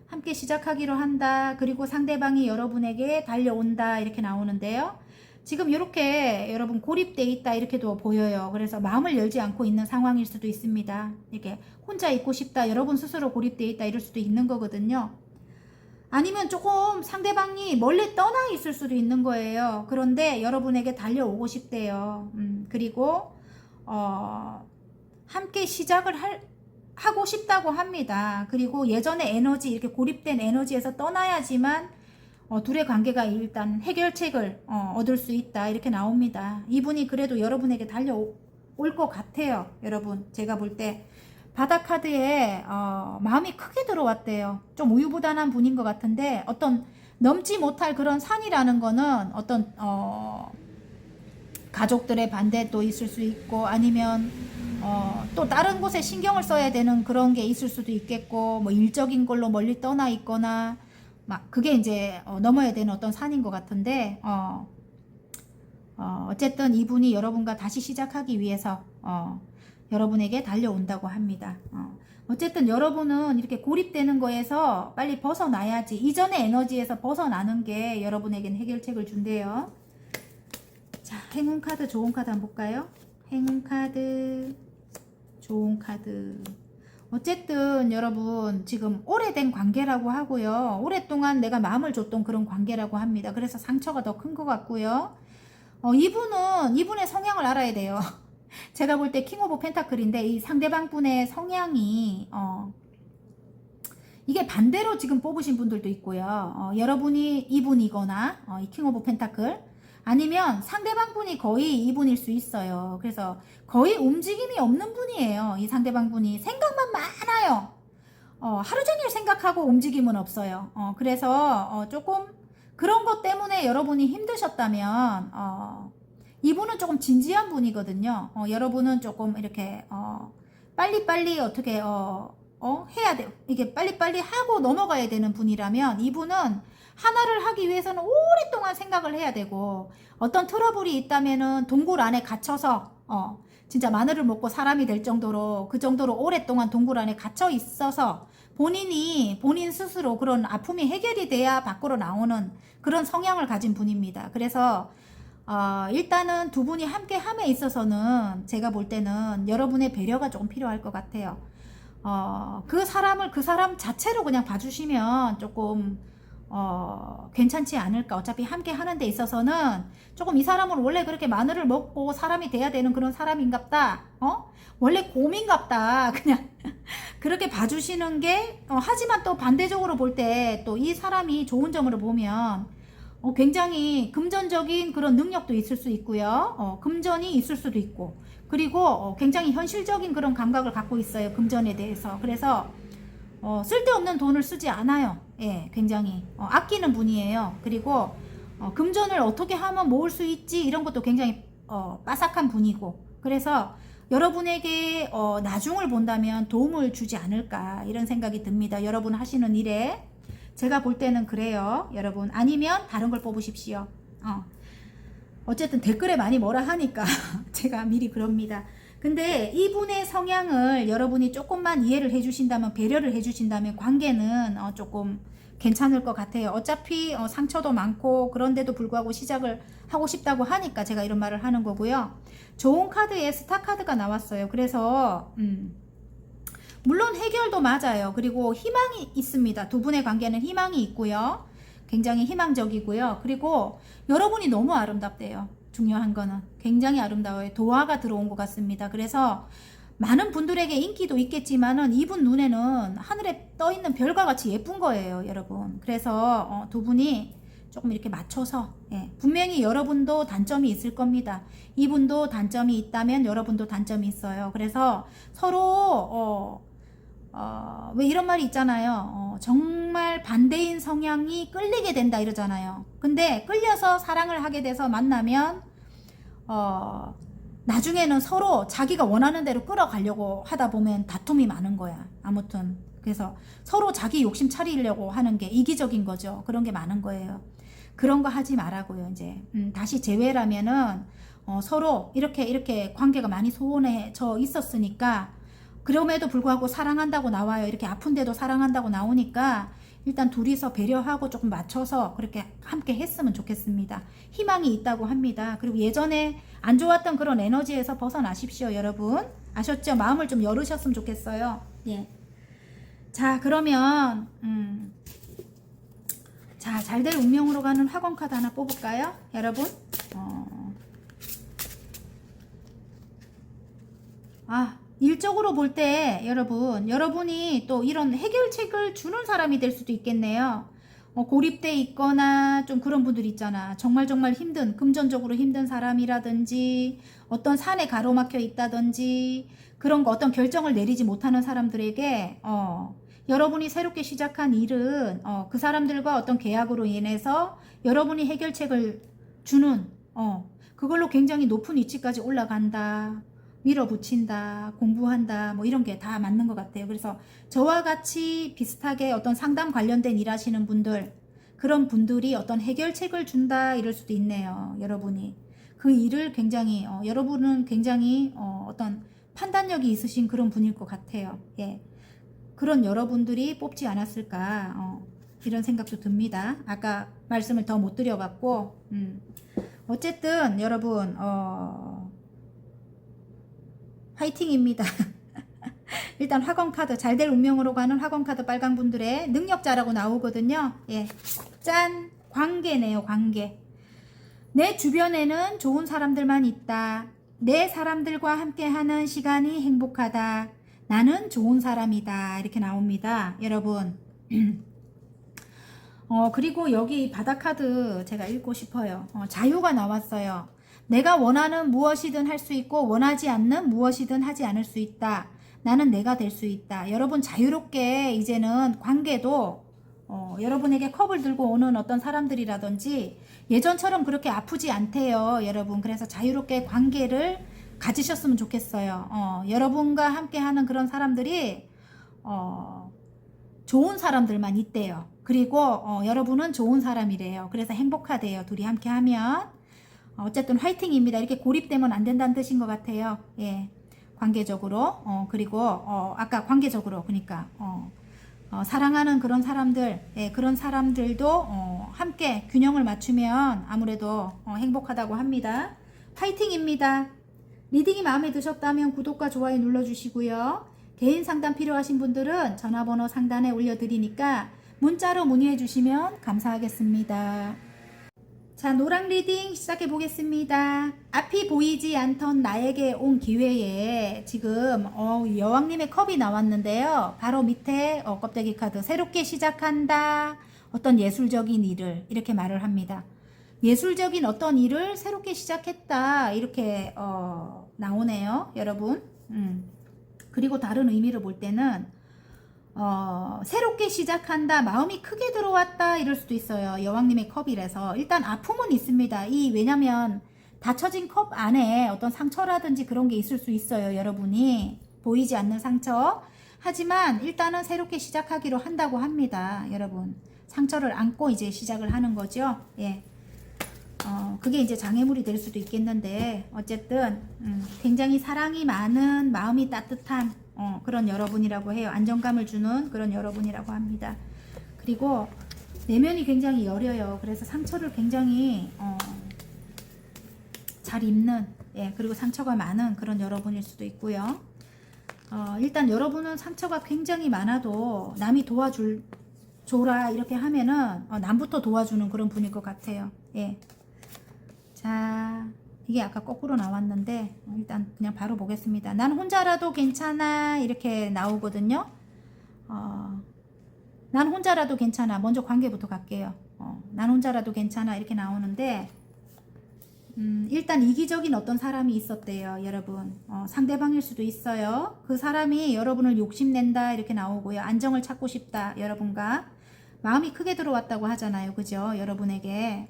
함께 시작하기로 한다. 그리고 상대방이 여러분에게 달려온다 이렇게 나오는데요. 지금 이렇게 여러분 고립돼 있다 이렇게도 보여요. 그래서 마음을 열지 않고 있는 상황일 수도 있습니다. 이렇게 혼자 있고 싶다, 여러분 스스로 고립돼 있다 이럴 수도 있는 거거든요. 아니면 조금 상대방이 멀리 떠나 있을 수도 있는 거예요. 그런데 여러분에게 달려오고 싶대요. 그리고 함께 시작을 하고 싶다고 합니다. 그리고 예전의 에너지, 이렇게 고립된 에너지에서 떠나야지만 둘의 관계가 일단 해결책을 얻을 수 있다 이렇게 나옵니다. 이분이 그래도 여러분에게 달려올 것 같아요. 여러분 제가 볼 때 바닥 카드에 마음이 크게 들어왔대요. 좀 우유부단한 분인 것 같은데 어떤 넘지 못할 그런 산이라는 거는 어떤 가족들의 반대도 있을 수 있고, 아니면 또 다른 곳에 신경을 써야 되는 그런 게 있을 수도 있겠고, 뭐 일적인 걸로 멀리 떠나 있거나 막 그게 이제 넘어야 되는 어떤 산인 것 같은데, 어쨌든 이분이 여러분과 다시 시작하기 위해서 여러분에게 달려온다고 합니다. 어쨌든 여러분은 이렇게 고립되는 거에서 빨리 벗어나야지, 이전의 에너지에서 벗어나는 게 여러분에겐 해결책을 준대요. 자, 행운 카드, 좋은 카드 한번 볼까요? 행운 카드, 좋은 카드. 어쨌든 여러분 지금 오래된 관계라고 하고요. 오랫동안 내가 마음을 줬던 그런 관계라고 합니다. 그래서 상처가 더 큰 것 같고요. 이분의 성향을 알아야 돼요. 제가 볼 때 킹 오브 펜타클인데 이 상대방 분의 성향이 이게 반대로 지금 뽑으신 분들도 있고요. 여러분이 이분이거나 이 킹 오브 펜타클, 아니면 상대방 분이 거의 이분일 수 있어요. 그래서 거의 움직임이 없는 분이에요. 이 상대방 분이 생각만 많아요. 하루 종일 생각하고 움직임은 없어요. 그래서 조금 그런 것 때문에 여러분이 힘드셨다면 이분은 조금 진지한 분이거든요. 여러분은 조금 이렇게 빨리빨리 어떻게 해야 돼요. 이게 빨리빨리 하고 넘어가야 되는 분이라면, 이분은 하나를 하기 위해서는 오랫동안 생각을 해야 되고, 어떤 트러블이 있다면은 동굴 안에 갇혀서 진짜 마늘을 먹고 사람이 될 정도로, 그 정도로 오랫동안 동굴 안에 갇혀 있어서 본인 스스로 그런 아픔이 해결이 돼야 밖으로 나오는 그런 성향을 가진 분입니다. 그래서 일단은 두 분이 함께 함에 있어서는 제가 볼 때는 여러분의 배려가 조금 필요할 것 같아요. 그 사람을 그 사람 자체로 그냥 봐주시면 조금 괜찮지 않을까. 어차피 함께 하는 데 있어서는 조금 이 사람은 원래 그렇게 마늘을 먹고 사람이 돼야 되는 그런 사람인갑다. 원래 곰인갑다. 그냥 그렇게 봐주시는 게, 하지만 또 반대적으로 볼 때 또 이 사람이 좋은 점으로 보면 굉장히 금전적인 그런 능력도 있을 수 있고요. 금전이 있을 수도 있고, 그리고 굉장히 현실적인 그런 감각을 갖고 있어요. 금전에 대해서. 그래서 쓸데없는 돈을 쓰지 않아요. 예, 굉장히 아끼는 분이에요. 그리고 금전을 어떻게 하면 모을 수 있지, 이런 것도 굉장히 빠삭한 분이고, 그래서 여러분에게 나중을 본다면 도움을 주지 않을까 이런 생각이 듭니다. 여러분 하시는 일에. 제가 볼 때는 그래요, 여러분. 아니면 다른 걸 뽑으십시오. 어쨌든 댓글에 많이 뭐라 하니까 제가 미리 그럽니다. 근데 이분의 성향을 여러분이 조금만 이해를 해주신다면, 배려를 해주신다면 관계는 조금 괜찮을 것 같아요. 어차피 상처도 많고 그런데도 불구하고 시작을 하고 싶다고 하니까 제가 이런 말을 하는 거고요. 좋은 카드에 스타 카드가 나왔어요. 그래서 물론 해결도 맞아요. 그리고 희망이 있습니다. 두 분의 관계는 희망이 있고요. 굉장히 희망적이고요. 그리고 여러분이 너무 아름답대요. 중요한 거는 굉장히 아름다워요. 도화가 들어온 것 같습니다. 그래서 많은 분들에게 인기도 있겠지만은 이분 눈에는 하늘에 떠 있는 별과 같이 예쁜 거예요, 여러분. 그래서 두 분이 조금 이렇게 맞춰서, 분명히 여러분도 단점이 있을 겁니다. 이분도 단점이 있다면 여러분도 단점이 있어요. 그래서 서로 왜 이런 말이 있잖아요. 정말 반대인 성향이 끌리게 된다 이러잖아요. 근데 끌려서 사랑을 하게 돼서 만나면 나중에는 서로 자기가 원하는 대로 끌어가려고 하다 보면 다툼이 많은 거야. 아무튼 그래서 서로 자기 욕심 차리려고 하는 게 이기적인 거죠. 그런 게 많은 거예요. 그런 거 하지 말라고요. 이제 다시 재회라면은 서로 이렇게 관계가 많이 소원해져 있었으니까, 그럼에도 불구하고 사랑한다고 나와요. 이렇게 아픈데도 사랑한다고 나오니까 일단 둘이서 배려하고 조금 맞춰서 그렇게 함께 했으면 좋겠습니다. 희망이 있다고 합니다. 그리고 예전에 안 좋았던 그런 에너지에서 벗어나십시오, 여러분. 아셨죠? 마음을 좀 열으셨으면 좋겠어요. 예. 자, 그러면 자, 잘될 운명으로 가는 학원 카드 하나 뽑을까요, 여러분? 일적으로 볼 때 여러분이 또 이런 해결책을 주는 사람이 될 수도 있겠네요. 고립돼 있거나 좀 그런 분들 있잖아. 정말 힘든, 금전적으로 힘든 사람이라든지 어떤 산에 가로막혀 있다든지 그런 거, 어떤 결정을 내리지 못하는 사람들에게 여러분이 새롭게 시작한 일은 그 사람들과 어떤 계약으로 인해서 여러분이 해결책을 주는 그걸로 굉장히 높은 위치까지 올라간다, 밀어붙인다, 공부한다, 뭐 이런 게 다 맞는 것 같아요. 그래서 저와 같이 비슷하게 어떤 상담 관련된 일 하시는 분들, 그런 분들이 어떤 해결책을 준다 이럴 수도 있네요. 여러분이 그 일을 굉장히 여러분은 굉장히 어떤 판단력이 있으신 그런 분일 것 같아요. 예, 그런 여러분들이 뽑지 않았을까 이런 생각도 듭니다. 아까 말씀을 더 못 드려갖고 어쨌든 여러분 화이팅입니다. 일단 학원 카드, 잘될 운명으로 가는 학원 카드 빨간 분들의 능력자라고 나오거든요. 예, 짠! 관계네요. 관계. 내 주변에는 좋은 사람들만 있다. 내 사람들과 함께하는 시간이 행복하다. 나는 좋은 사람이다. 이렇게 나옵니다, 여러분. 그리고 여기 바다 카드 제가 읽고 싶어요. 자유가 나왔어요. 내가 원하는 무엇이든 할 수 있고 원하지 않는 무엇이든 하지 않을 수 있다. 나는 내가 될 수 있다. 여러분 자유롭게 이제는 관계도 여러분에게 컵을 들고 오는 어떤 사람들이라든지 예전처럼 그렇게 아프지 않대요, 여러분. 그래서 자유롭게 관계를 가지셨으면 좋겠어요. 여러분과 함께하는 그런 사람들이 좋은 사람들만 있대요. 그리고 여러분은 좋은 사람이래요. 그래서 행복하대요, 둘이 함께하면. 어쨌든 화이팅입니다. 이렇게 고립되면 안 된다는 뜻인 것 같아요. 예, 관계적으로. 그리고 아까 관계적으로, 그러니까 사랑하는 그런 사람들, 예, 그런 사람들도 함께 균형을 맞추면 아무래도 행복하다고 합니다. 화이팅입니다. 리딩이 마음에 드셨다면 구독과 좋아요 눌러주시고요. 개인 상담 필요하신 분들은 전화번호 상단에 올려드리니까 문자로 문의해 주시면 감사하겠습니다. 자, 노랑 리딩 시작해 보겠습니다. 앞이 보이지 않던 나에게 온 기회에 지금 여왕님의 컵이 나왔는데요. 바로 밑에 껍데기 카드, 새롭게 시작한다, 어떤 예술적인 일을, 이렇게 말을 합니다. 예술적인 어떤 일을 새롭게 시작했다, 이렇게 나오네요, 여러분. 그리고 다른 의미를 볼 때는 새롭게 시작한다, 마음이 크게 들어왔다, 이럴 수도 있어요. 여왕님의 컵이라서 일단 아픔은 있습니다. 왜냐면 닫혀진 컵 안에 어떤 상처라든지 그런 게 있을 수 있어요, 여러분이 보이지 않는 상처. 하지만 일단은 새롭게 시작하기로 한다고 합니다, 여러분. 상처를 안고 이제 시작을 하는 거죠. 예. 그게 이제 장애물이 될 수도 있겠는데 어쨌든 굉장히 사랑이 많은 마음이 따뜻한 그런 여러분이라고 해요. 안정감을 주는 그런 여러분이라고 합니다. 그리고 내면이 굉장히 여려요. 그래서 상처를 굉장히 잘 입는, 예, 그리고 상처가 많은 그런 여러분일 수도 있고요. 일단 여러분은 상처가 굉장히 많아도 남이 줘라 이렇게 하면은 남부터 도와주는 그런 분일 것 같아요. 예. 자, 이게 아까 거꾸로 나왔는데 일단 그냥 바로 보겠습니다. 난 혼자라도 괜찮아 이렇게 나오거든요. 난 혼자라도 괜찮아. 먼저 관계부터 갈게요. 난 혼자라도 괜찮아 이렇게 나오는데 일단 이기적인 어떤 사람이 있었대요, 여러분. 상대방일 수도 있어요. 그 사람이 여러분을 욕심낸다 이렇게 나오고요. 안정을 찾고 싶다, 여러분과 마음이 크게 들어왔다고 하잖아요, 그죠? 여러분에게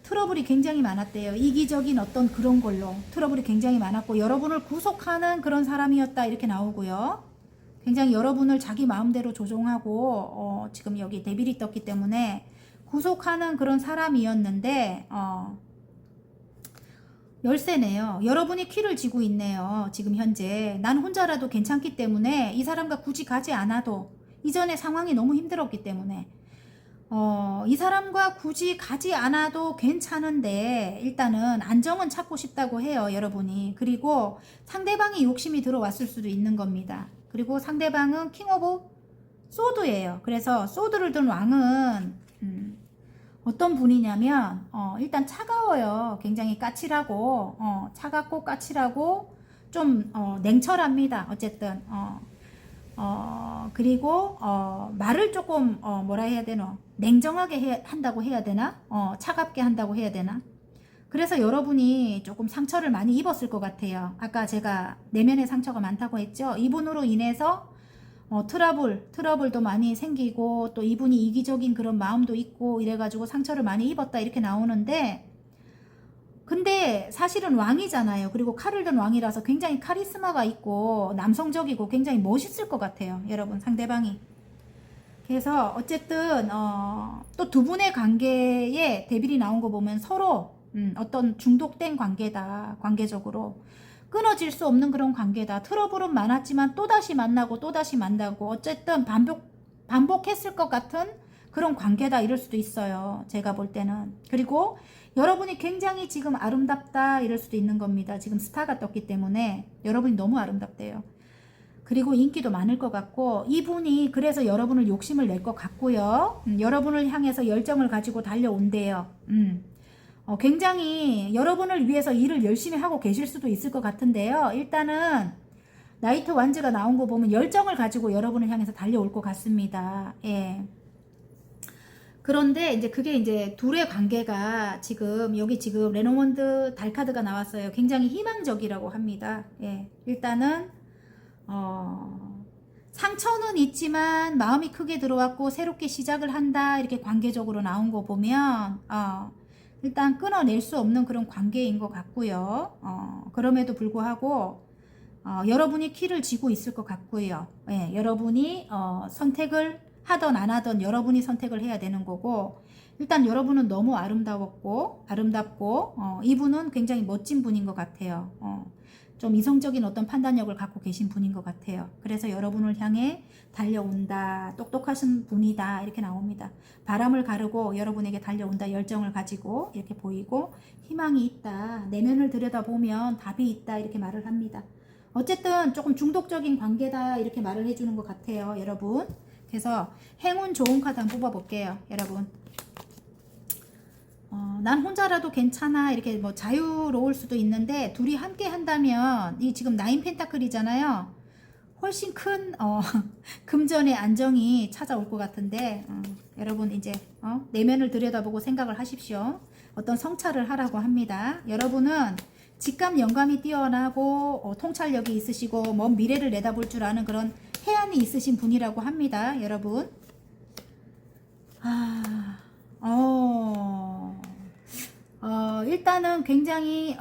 트러블이 굉장히 많았대요. 이기적인 어떤 그런 걸로 트러블이 굉장히 많았고 여러분을 구속하는 그런 사람이었다 이렇게 나오고요. 굉장히 여러분을 자기 마음대로 조종하고 지금 여기 데빌이 떴기 때문에 구속하는 그런 사람이었는데 열쇠네요. 여러분이 키를 쥐고 있네요. 지금 현재 난 혼자라도 괜찮기 때문에 이 사람과 굳이 가지 않아도 이전에 상황이 너무 힘들었기 때문에 이 사람과 굳이 가지 않아도 괜찮은데 일단은 안정은 찾고 싶다고 해요, 여러분이. 그리고 상대방이 욕심이 들어왔을 수도 있는 겁니다. 그리고 상대방은 킹 오브 소드예요. 그래서 소드를 든 왕은 어떤 분이냐면 일단 차가워요. 굉장히 까칠하고 차갑고 까칠하고 좀 냉철합니다. 어쨌든 그리고 말을 조금 뭐라 해야 되나 냉정하게 한다고 해야 되나 차갑게 한다고 해야 되나. 그래서 여러분이 조금 상처를 많이 입었을 것 같아요. 아까 제가 내면의 상처가 많다고 했죠. 이분으로 인해서 트러블도 많이 생기고 또 이분이 이기적인 그런 마음도 있고 이래가지고 상처를 많이 입었다 이렇게 나오는데 근데 사실은 왕이잖아요. 그리고 칼을 든 왕이라서 굉장히 카리스마가 있고 남성적이고 굉장히 멋있을 것 같아요, 여러분 상대방이. 그래서 어쨌든 또 두 분의 관계에 데빌이 나온 거 보면 서로 어떤 중독된 관계다. 관계적으로 끊어질 수 없는 그런 관계다. 트러블은 많았지만 또다시 만나고 또다시 만나고 어쨌든 반복했을 것 같은 그런 관계다 이럴 수도 있어요. 제가 볼 때는. 그리고 여러분이 굉장히 지금 아름답다 이럴 수도 있는 겁니다. 지금 스타가 떴기 때문에 여러분이 너무 아름답대요. 그리고 인기도 많을 것 같고 이분이 그래서 여러분을 욕심을 낼 것 같고요. 여러분을 향해서 열정을 가지고 달려온대요. 굉장히 여러분을 위해서 일을 열심히 하고 계실 수도 있을 것 같은데요. 일단은 나이트 완즈가 나온 거 보면 열정을 가지고 여러분을 향해서 달려올 것 같습니다. 예. 그런데 이제 그게 이제 둘의 관계가 지금 여기 지금 레노먼드 달 카드가 나왔어요. 굉장히 희망적이라고 합니다. 예. 일단은 상처는 있지만 마음이 크게 들어왔고 새롭게 시작을 한다 이렇게 관계적으로 나온 거 보면 일단 끊어낼 수 없는 그런 관계인 것 같고요. 그럼에도 불구하고 여러분이 키를 쥐고 있을 것 같고요. 예, 여러분이 선택을 하던 안 하던 여러분이 선택을 해야 되는 거고 일단 여러분은 너무 아름답고 이분은 굉장히 멋진 분인 것 같아요. 좀 이성적인 어떤 판단력을 갖고 계신 분인 것 같아요. 그래서 여러분을 향해 달려온다. 똑똑하신 분이다. 이렇게 나옵니다. 바람을 가르고 여러분에게 달려온다. 열정을 가지고 이렇게 보이고 희망이 있다. 내면을 들여다보면 답이 있다. 이렇게 말을 합니다. 어쨌든 조금 중독적인 관계다. 이렇게 말을 해주는 것 같아요. 여러분. 그래서 행운 좋은 카드 한번 뽑아볼게요. 여러분. 난 혼자라도 괜찮아 이렇게 뭐 자유로울 수도 있는데 둘이 함께 한다면 이 지금 나인 펜타클이잖아요. 훨씬 큰 금전의 안정이 찾아올 것 같은데 여러분 이제 내면을 들여다보고 생각을 하십시오. 어떤 성찰을 하라고 합니다. 여러분은 직감 영감이 뛰어나고 통찰력이 있으시고 먼 미래를 내다볼 줄 아는 그런 해안이 있으신 분이라고 합니다. 여러분. 일단은 굉장히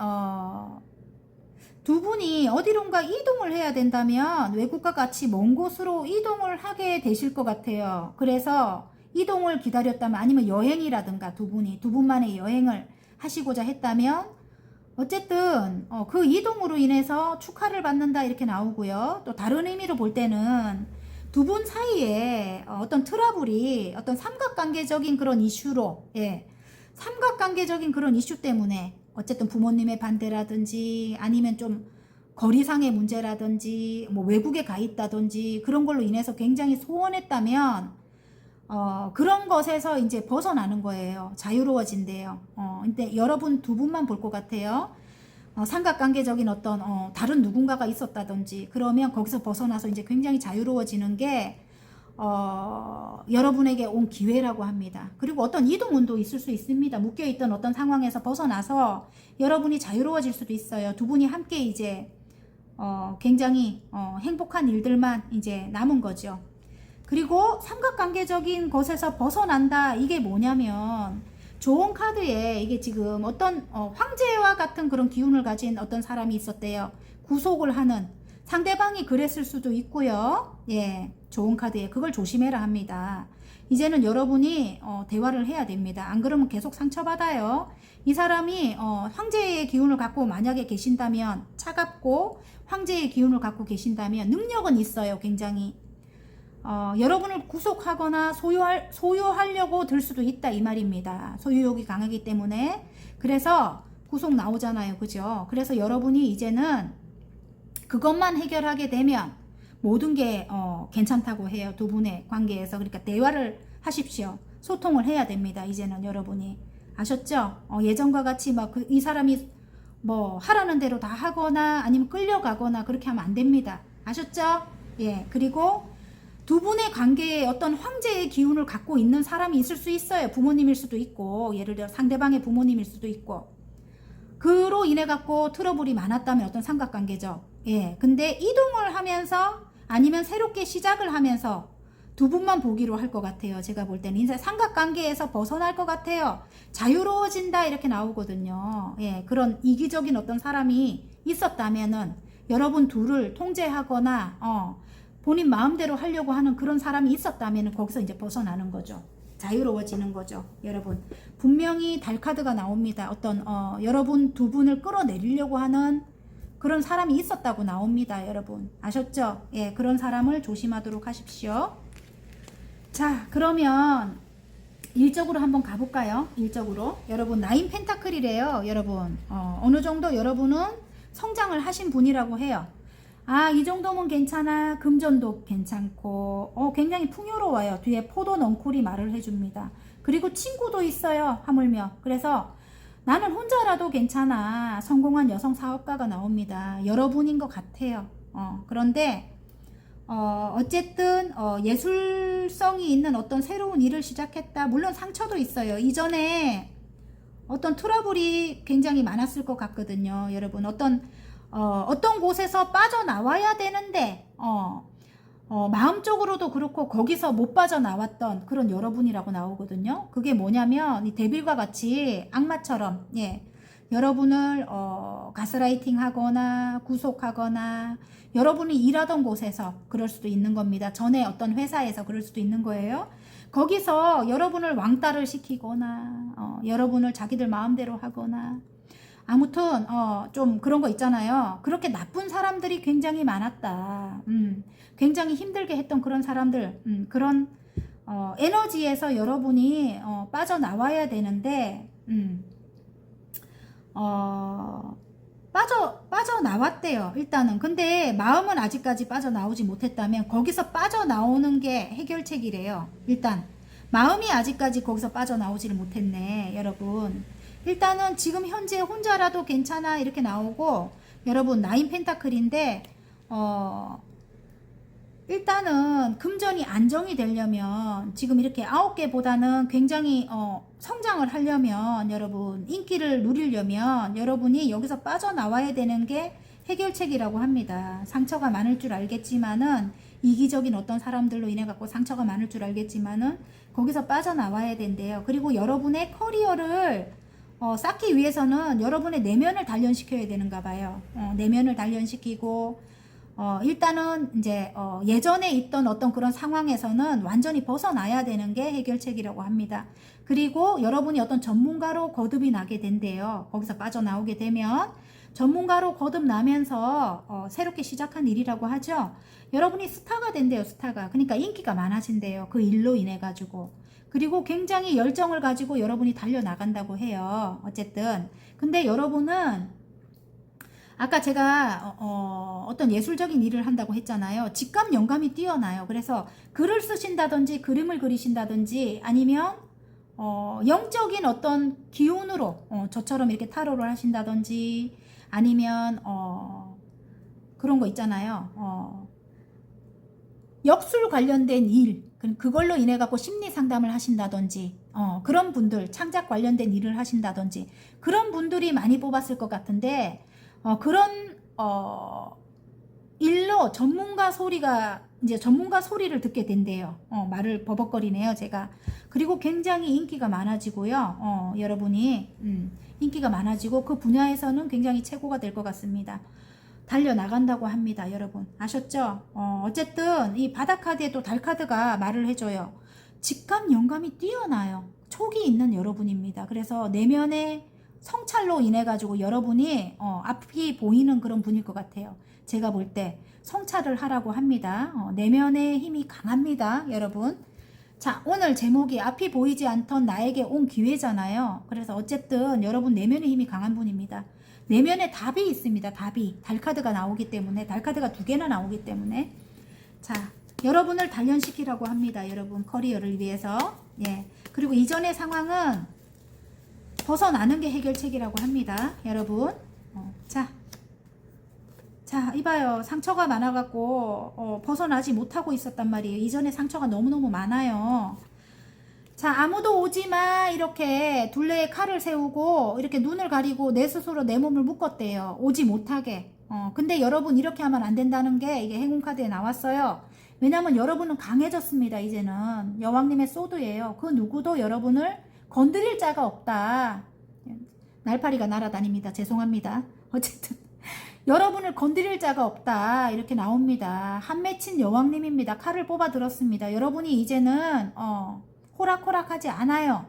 두 분이 어디론가 이동을 해야 된다면 외국과 같이 먼 곳으로 이동을 하게 되실 것 같아요. 그래서 이동을 기다렸다면 아니면 여행이라든가 두 분만의 여행을 하시고자 했다면 어쨌든 그 이동으로 인해서 축하를 받는다 이렇게 나오고요. 또 다른 의미로 볼 때는 두 분 사이에 어떤 트러블이 어떤 삼각관계적인 그런 이슈로 삼각관계적인 그런 이슈 때문에 어쨌든 부모님의 반대라든지 아니면 좀 거리상의 문제라든지 뭐 외국에 가 있다든지 그런 걸로 인해서 굉장히 소원했다면 그런 것에서 이제 벗어나는 거예요. 자유로워진대요. 근데 여러분 두 분만 볼 것 같아요. 삼각관계적인 어떤 다른 누군가가 있었다든지 그러면 거기서 벗어나서 이제 굉장히 자유로워지는 게 여러분에게 온 기회라고 합니다. 그리고 어떤 이동운도 있을 수 있습니다. 묶여있던 어떤 상황에서 벗어나서 여러분이 자유로워질 수도 있어요. 두 분이 함께 이제 굉장히 행복한 일들만 이제 남은 거죠. 그리고 삼각관계적인 것에서 벗어난다. 이게 뭐냐면 좋은 카드에 이게 지금 어떤 황제와 같은 그런 기운을 가진 어떤 사람이 있었대요. 구속을 하는 상대방이 그랬을 수도 있고요. 예, 좋은 카드에 그걸 조심해라 합니다. 이제는 여러분이 대화를 해야 됩니다. 안 그러면 계속 상처받아요. 이 사람이 황제의 기운을 갖고 만약에 계신다면 차갑고 황제의 기운을 갖고 계신다면 능력은 있어요. 굉장히 여러분을 구속하거나 소유하려고 들 수도 있다 이 말입니다. 소유욕이 강하기 때문에. 그래서 구속 나오잖아요. 그죠? 그래서 여러분이 이제는 그것만 해결하게 되면 모든 게 괜찮다고 해요. 두 분의 관계에서. 그러니까 대화를 하십시오. 소통을 해야 됩니다. 이제는 여러분이. 아셨죠? 예전과 같이 막 이 사람이 뭐 하라는 대로 다 하거나 아니면 끌려가거나 그렇게 하면 안 됩니다. 아셨죠? 예. 그리고 두 분의 관계에 어떤 황제의 기운을 갖고 있는 사람이 있을 수 있어요. 부모님일 수도 있고, 예를 들어 상대방의 부모님일 수도 있고. 그로 인해 갖고 트러블이 많았다면 어떤 삼각관계죠. 예. 근데 이동을 하면서 아니면 새롭게 시작을 하면서 두 분만 보기로 할 것 같아요. 제가 볼 때는 이제 삼각관계에서 벗어날 것 같아요. 자유로워진다 이렇게 나오거든요. 예. 그런 이기적인 어떤 사람이 있었다면은 여러분 둘을 통제하거나 본인 마음대로 하려고 하는 그런 사람이 있었다면 거기서 이제 벗어나는 거죠. 자유로워지는 거죠. 여러분 분명히 달 카드가 나옵니다. 어떤 여러분 두 분을 끌어내리려고 하는 그런 사람이 있었다고 나옵니다. 여러분 아셨죠? 예, 그런 사람을 조심하도록 하십시오. 자, 그러면 일적으로 한번 가볼까요? 일적으로 여러분 나인 펜타클이래요. 여러분 어느 정도 여러분은 성장을 하신 분이라고 해요. 이 정도면 괜찮아. 금전도 괜찮고 굉장히 풍요로워요. 뒤에 포도 넝쿨이 말을 해줍니다. 그리고 친구도 있어요. 하물며. 그래서 나는 혼자라도 괜찮아. 성공한 여성 사업가가 나옵니다. 여러분인 것 같아요. 그런데 어쨌든 예술성이 있는 어떤 새로운 일을 시작했다. 물론 상처도 있어요. 이전에 어떤 트러블이 굉장히 많았을 것 같거든요. 여러분 어떤 곳에서 빠져나와야 되는데 마음적으로도 그렇고 거기서 못 빠져나왔던 그런 여러분이라고 나오거든요. 그게 뭐냐면 이 데빌과 같이 악마처럼 여러분을 가스라이팅 하거나 구속하거나 여러분이 일하던 곳에서 그럴 수도 있는 겁니다. 전에 어떤 회사에서 그럴 수도 있는 거예요. 거기서 여러분을 왕따를 시키거나 여러분을 자기들 마음대로 하거나 아무튼 좀 그런 거 있잖아요. 그렇게 나쁜 사람들이 굉장히 많았다. 굉장히 힘들게 했던 그런 사람들, 그런 에너지에서 여러분이 빠져나와야 되는데 빠져나왔대요. 일단은. 근데 마음은 아직까지 빠져나오지 못했다면 거기서 빠져나오는 게 해결책이래요. 일단 마음이 아직까지 거기서 빠져나오지를 못했네. 여러분 일단은 지금 현재 혼자라도 괜찮아 이렇게 나오고 여러분 나인 펜타클인데 일단은 금전이 안정이 되려면 지금 이렇게 9개보다는 굉장히 성장을 하려면 여러분 인기를 누리려면 여러분이 여기서 빠져나와야 되는 게 해결책이라고 합니다. 상처가 많을 줄 알겠지만은 이기적인 어떤 사람들로 인해 갖고 상처가 많을 줄 알겠지만은 거기서 빠져나와야 된대요. 그리고 여러분의 커리어를 쌓기 위해서는 여러분의 내면을 단련시켜야 되는가 봐요. 내면을 단련시키고 일단은 이제 예전에 있던 어떤 그런 상황에서는 완전히 벗어나야 되는 게 해결책이라고 합니다. 그리고 여러분이 어떤 전문가로 거듭이 나게 된대요. 거기서 빠져나오게 되면 전문가로 거듭나면서 새롭게 시작한 일이라고 하죠. 여러분이 스타가 된대요. 스타가. 그러니까 인기가 많아진대요. 그 일로 인해 가지고. 그리고 굉장히 열정을 가지고 여러분이 달려나간다고 해요. 어쨌든 근데 여러분은 아까 제가 어떤 예술적인 일을 한다고 했잖아요. 직감 영감이 뛰어나요. 그래서 글을 쓰신다든지 그림을 그리신다든지 아니면 영적인 어떤 기운으로 저처럼 이렇게 타로를 하신다든지 아니면 그런 거 있잖아요. 역술 관련된 일 그걸로 인해 갖고 심리 상담을 하신다든지 그런 분들 창작 관련된 일을 하신다든지 그런 분들이 많이 뽑았을 것 같은데 그런 일로 전문가 소리를 듣게 된대요. 말을 버벅거리네요, 제가. 그리고 굉장히 인기가 많아지고요. 여러분이 인기가 많아지고 그 분야에서는 굉장히 최고가 될 것 같습니다. 달려나간다고 합니다, 여러분. 아셨죠? 어쨌든 이 바닥카드에 또 달카드가 말을 해줘요. 직감, 영감이 뛰어나요. 촉이 있는 여러분입니다. 그래서 내면의 성찰로 인해 가지고 여러분이 앞이 보이는 그런 분일 것 같아요. 제가 볼 때 성찰을 하라고 합니다. 내면의 힘이 강합니다, 여러분. 자, 오늘 제목이 앞이 보이지 않던 나에게 온 기회잖아요. 그래서 어쨌든 여러분 내면의 힘이 강한 분입니다. 내면에 답이 있습니다. 답이. 달카드가 나오기 때문에 달카드가 2개나 나오기 때문에 자, 여러분을 단련시키라고 합니다. 여러분 커리어를 위해서. 예. 그리고 이전의 상황은 벗어나는 게 해결책이라고 합니다. 여러분. 자, 이봐요. 상처가 많아갖고 벗어나지 못하고 있었단 말이에요. 이전에 상처가 너무너무 많아요. 자, 아무도 오지마 이렇게 둘레에 칼을 세우고 이렇게 눈을 가리고 내 스스로 내 몸을 묶었대요. 오지 못하게. 근데 여러분 이렇게 하면 안 된다는 게 이게 행운 카드에 나왔어요. 왜냐면 여러분은 강해졌습니다. 이제는 여왕님의 소드예요. 그 누구도 여러분을 건드릴 자가 없다. 날파리가 날아다닙니다. 죄송합니다. 어쨌든 여러분을 건드릴 자가 없다. 이렇게 나옵니다. 한 맺힌 여왕님입니다. 칼을 뽑아 들었습니다. 여러분이 이제는 호락호락하지 않아요.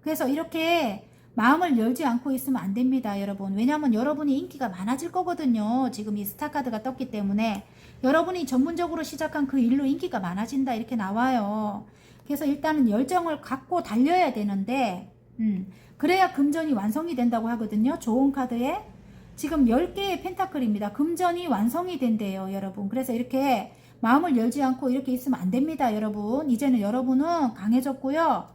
그래서 이렇게 마음을 열지 않고 있으면 안 됩니다, 여러분. 왜냐하면 여러분이 인기가 많아질 거거든요. 지금 이 스타카드가 떴기 때문에 여러분이 전문적으로 시작한 그 일로 인기가 많아진다 이렇게 나와요. 그래서 일단은 열정을 갖고 달려야 되는데 그래야 금전이 완성이 된다고 하거든요. 좋은 카드에 지금 10개의 펜타클입니다. 금전이 완성이 된대요, 여러분. 그래서 이렇게 마음을 열지 않고 이렇게 있으면 안 됩니다, 여러분. 이제는 여러분은 강해졌고요.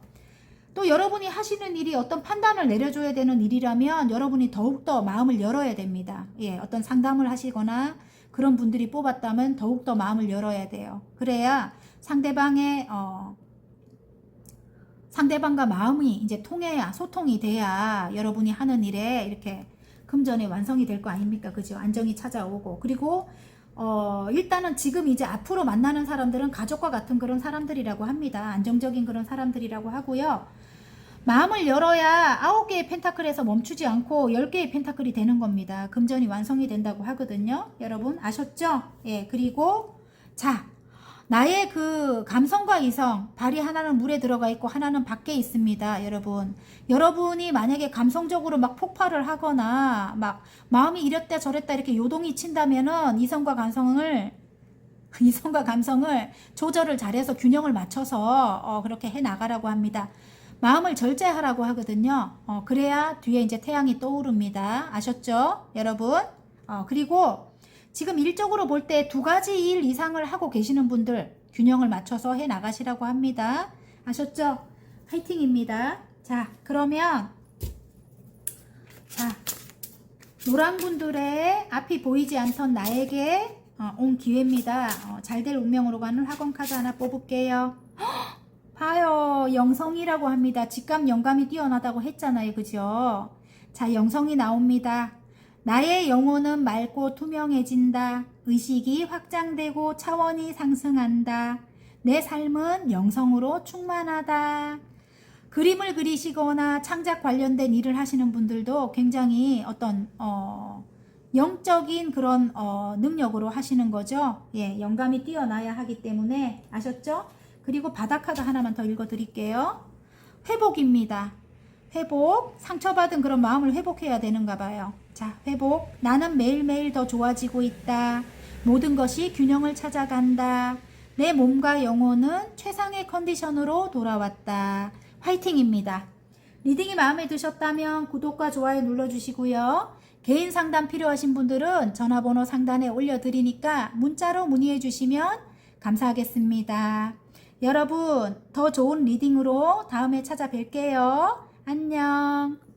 또 여러분이 하시는 일이 어떤 판단을 내려줘야 되는 일이라면 여러분이 더욱더 마음을 열어야 됩니다. 예, 어떤 상담을 하시거나 그런 분들이 뽑았다면 더욱더 마음을 열어야 돼요. 그래야 상대방과 마음이 이제 통해야, 소통이 돼야 여러분이 하는 일에 이렇게 금전이 완성이 될 거 아닙니까? 그죠? 안정이 찾아오고. 그리고 일단은 지금 이제 앞으로 만나는 사람들은 가족과 같은 그런 사람들이라고 합니다. 안정적인 그런 사람들이라고 하고요. 마음을 열어야 9개의 펜타클에서 멈추지 않고 10개의 펜타클이 되는 겁니다. 금전이 완성이 된다고 하거든요. 여러분 아셨죠? 예, 그리고 자, 나의 그 감성과 이성, 발이 하나는 물에 들어가 있고 하나는 밖에 있습니다. 여러분이 만약에 감성적으로 막 폭발을 하거나 막 마음이 이랬다 저랬다 이렇게 요동이 친다면은 이성과 감성을 조절을 잘해서 균형을 맞춰서 그렇게 해 나가라고 합니다. 마음을 절제하라고 하거든요. 그래야 뒤에 이제 태양이 떠오릅니다. 아셨죠? 여러분? 그리고 지금 일적으로 볼 때 2가지 일 이상을 하고 계시는 분들 균형을 맞춰서 해 나가시라고 합니다. 아셨죠? 화이팅입니다. 자, 그러면 자, 노란 분들의 앞이 보이지 않던 나에게 온 기회입니다. 잘될 운명으로 가는 학원 카드 하나 뽑을게요. 봐요. 영성이라고 합니다. 직감 영감이 뛰어나다고 했잖아요. 그죠? 자, 영성이 나옵니다. 나의 영혼은 맑고 투명해진다. 의식이 확장되고 차원이 상승한다. 내 삶은 영성으로 충만하다. 그림을 그리시거나 창작 관련된 일을 하시는 분들도 굉장히 어떤 영적인 그런 능력으로 하시는 거죠. 예, 영감이 뛰어나야 하기 때문에 아셨죠? 그리고 바닥카드 하나만 더 읽어 드릴게요. 회복입니다. 회복, 상처받은 그런 마음을 회복해야 되는가 봐요. 자, 회복. 나는 매일매일 더 좋아지고 있다. 모든 것이 균형을 찾아간다. 내 몸과 영혼은 최상의 컨디션으로 돌아왔다. 화이팅입니다. 리딩이 마음에 드셨다면 구독과 좋아요 눌러주시고요. 개인 상담 필요하신 분들은 전화번호 상단에 올려드리니까 문자로 문의해 주시면 감사하겠습니다. 여러분, 더 좋은 리딩으로 다음에 찾아뵐게요. 안녕.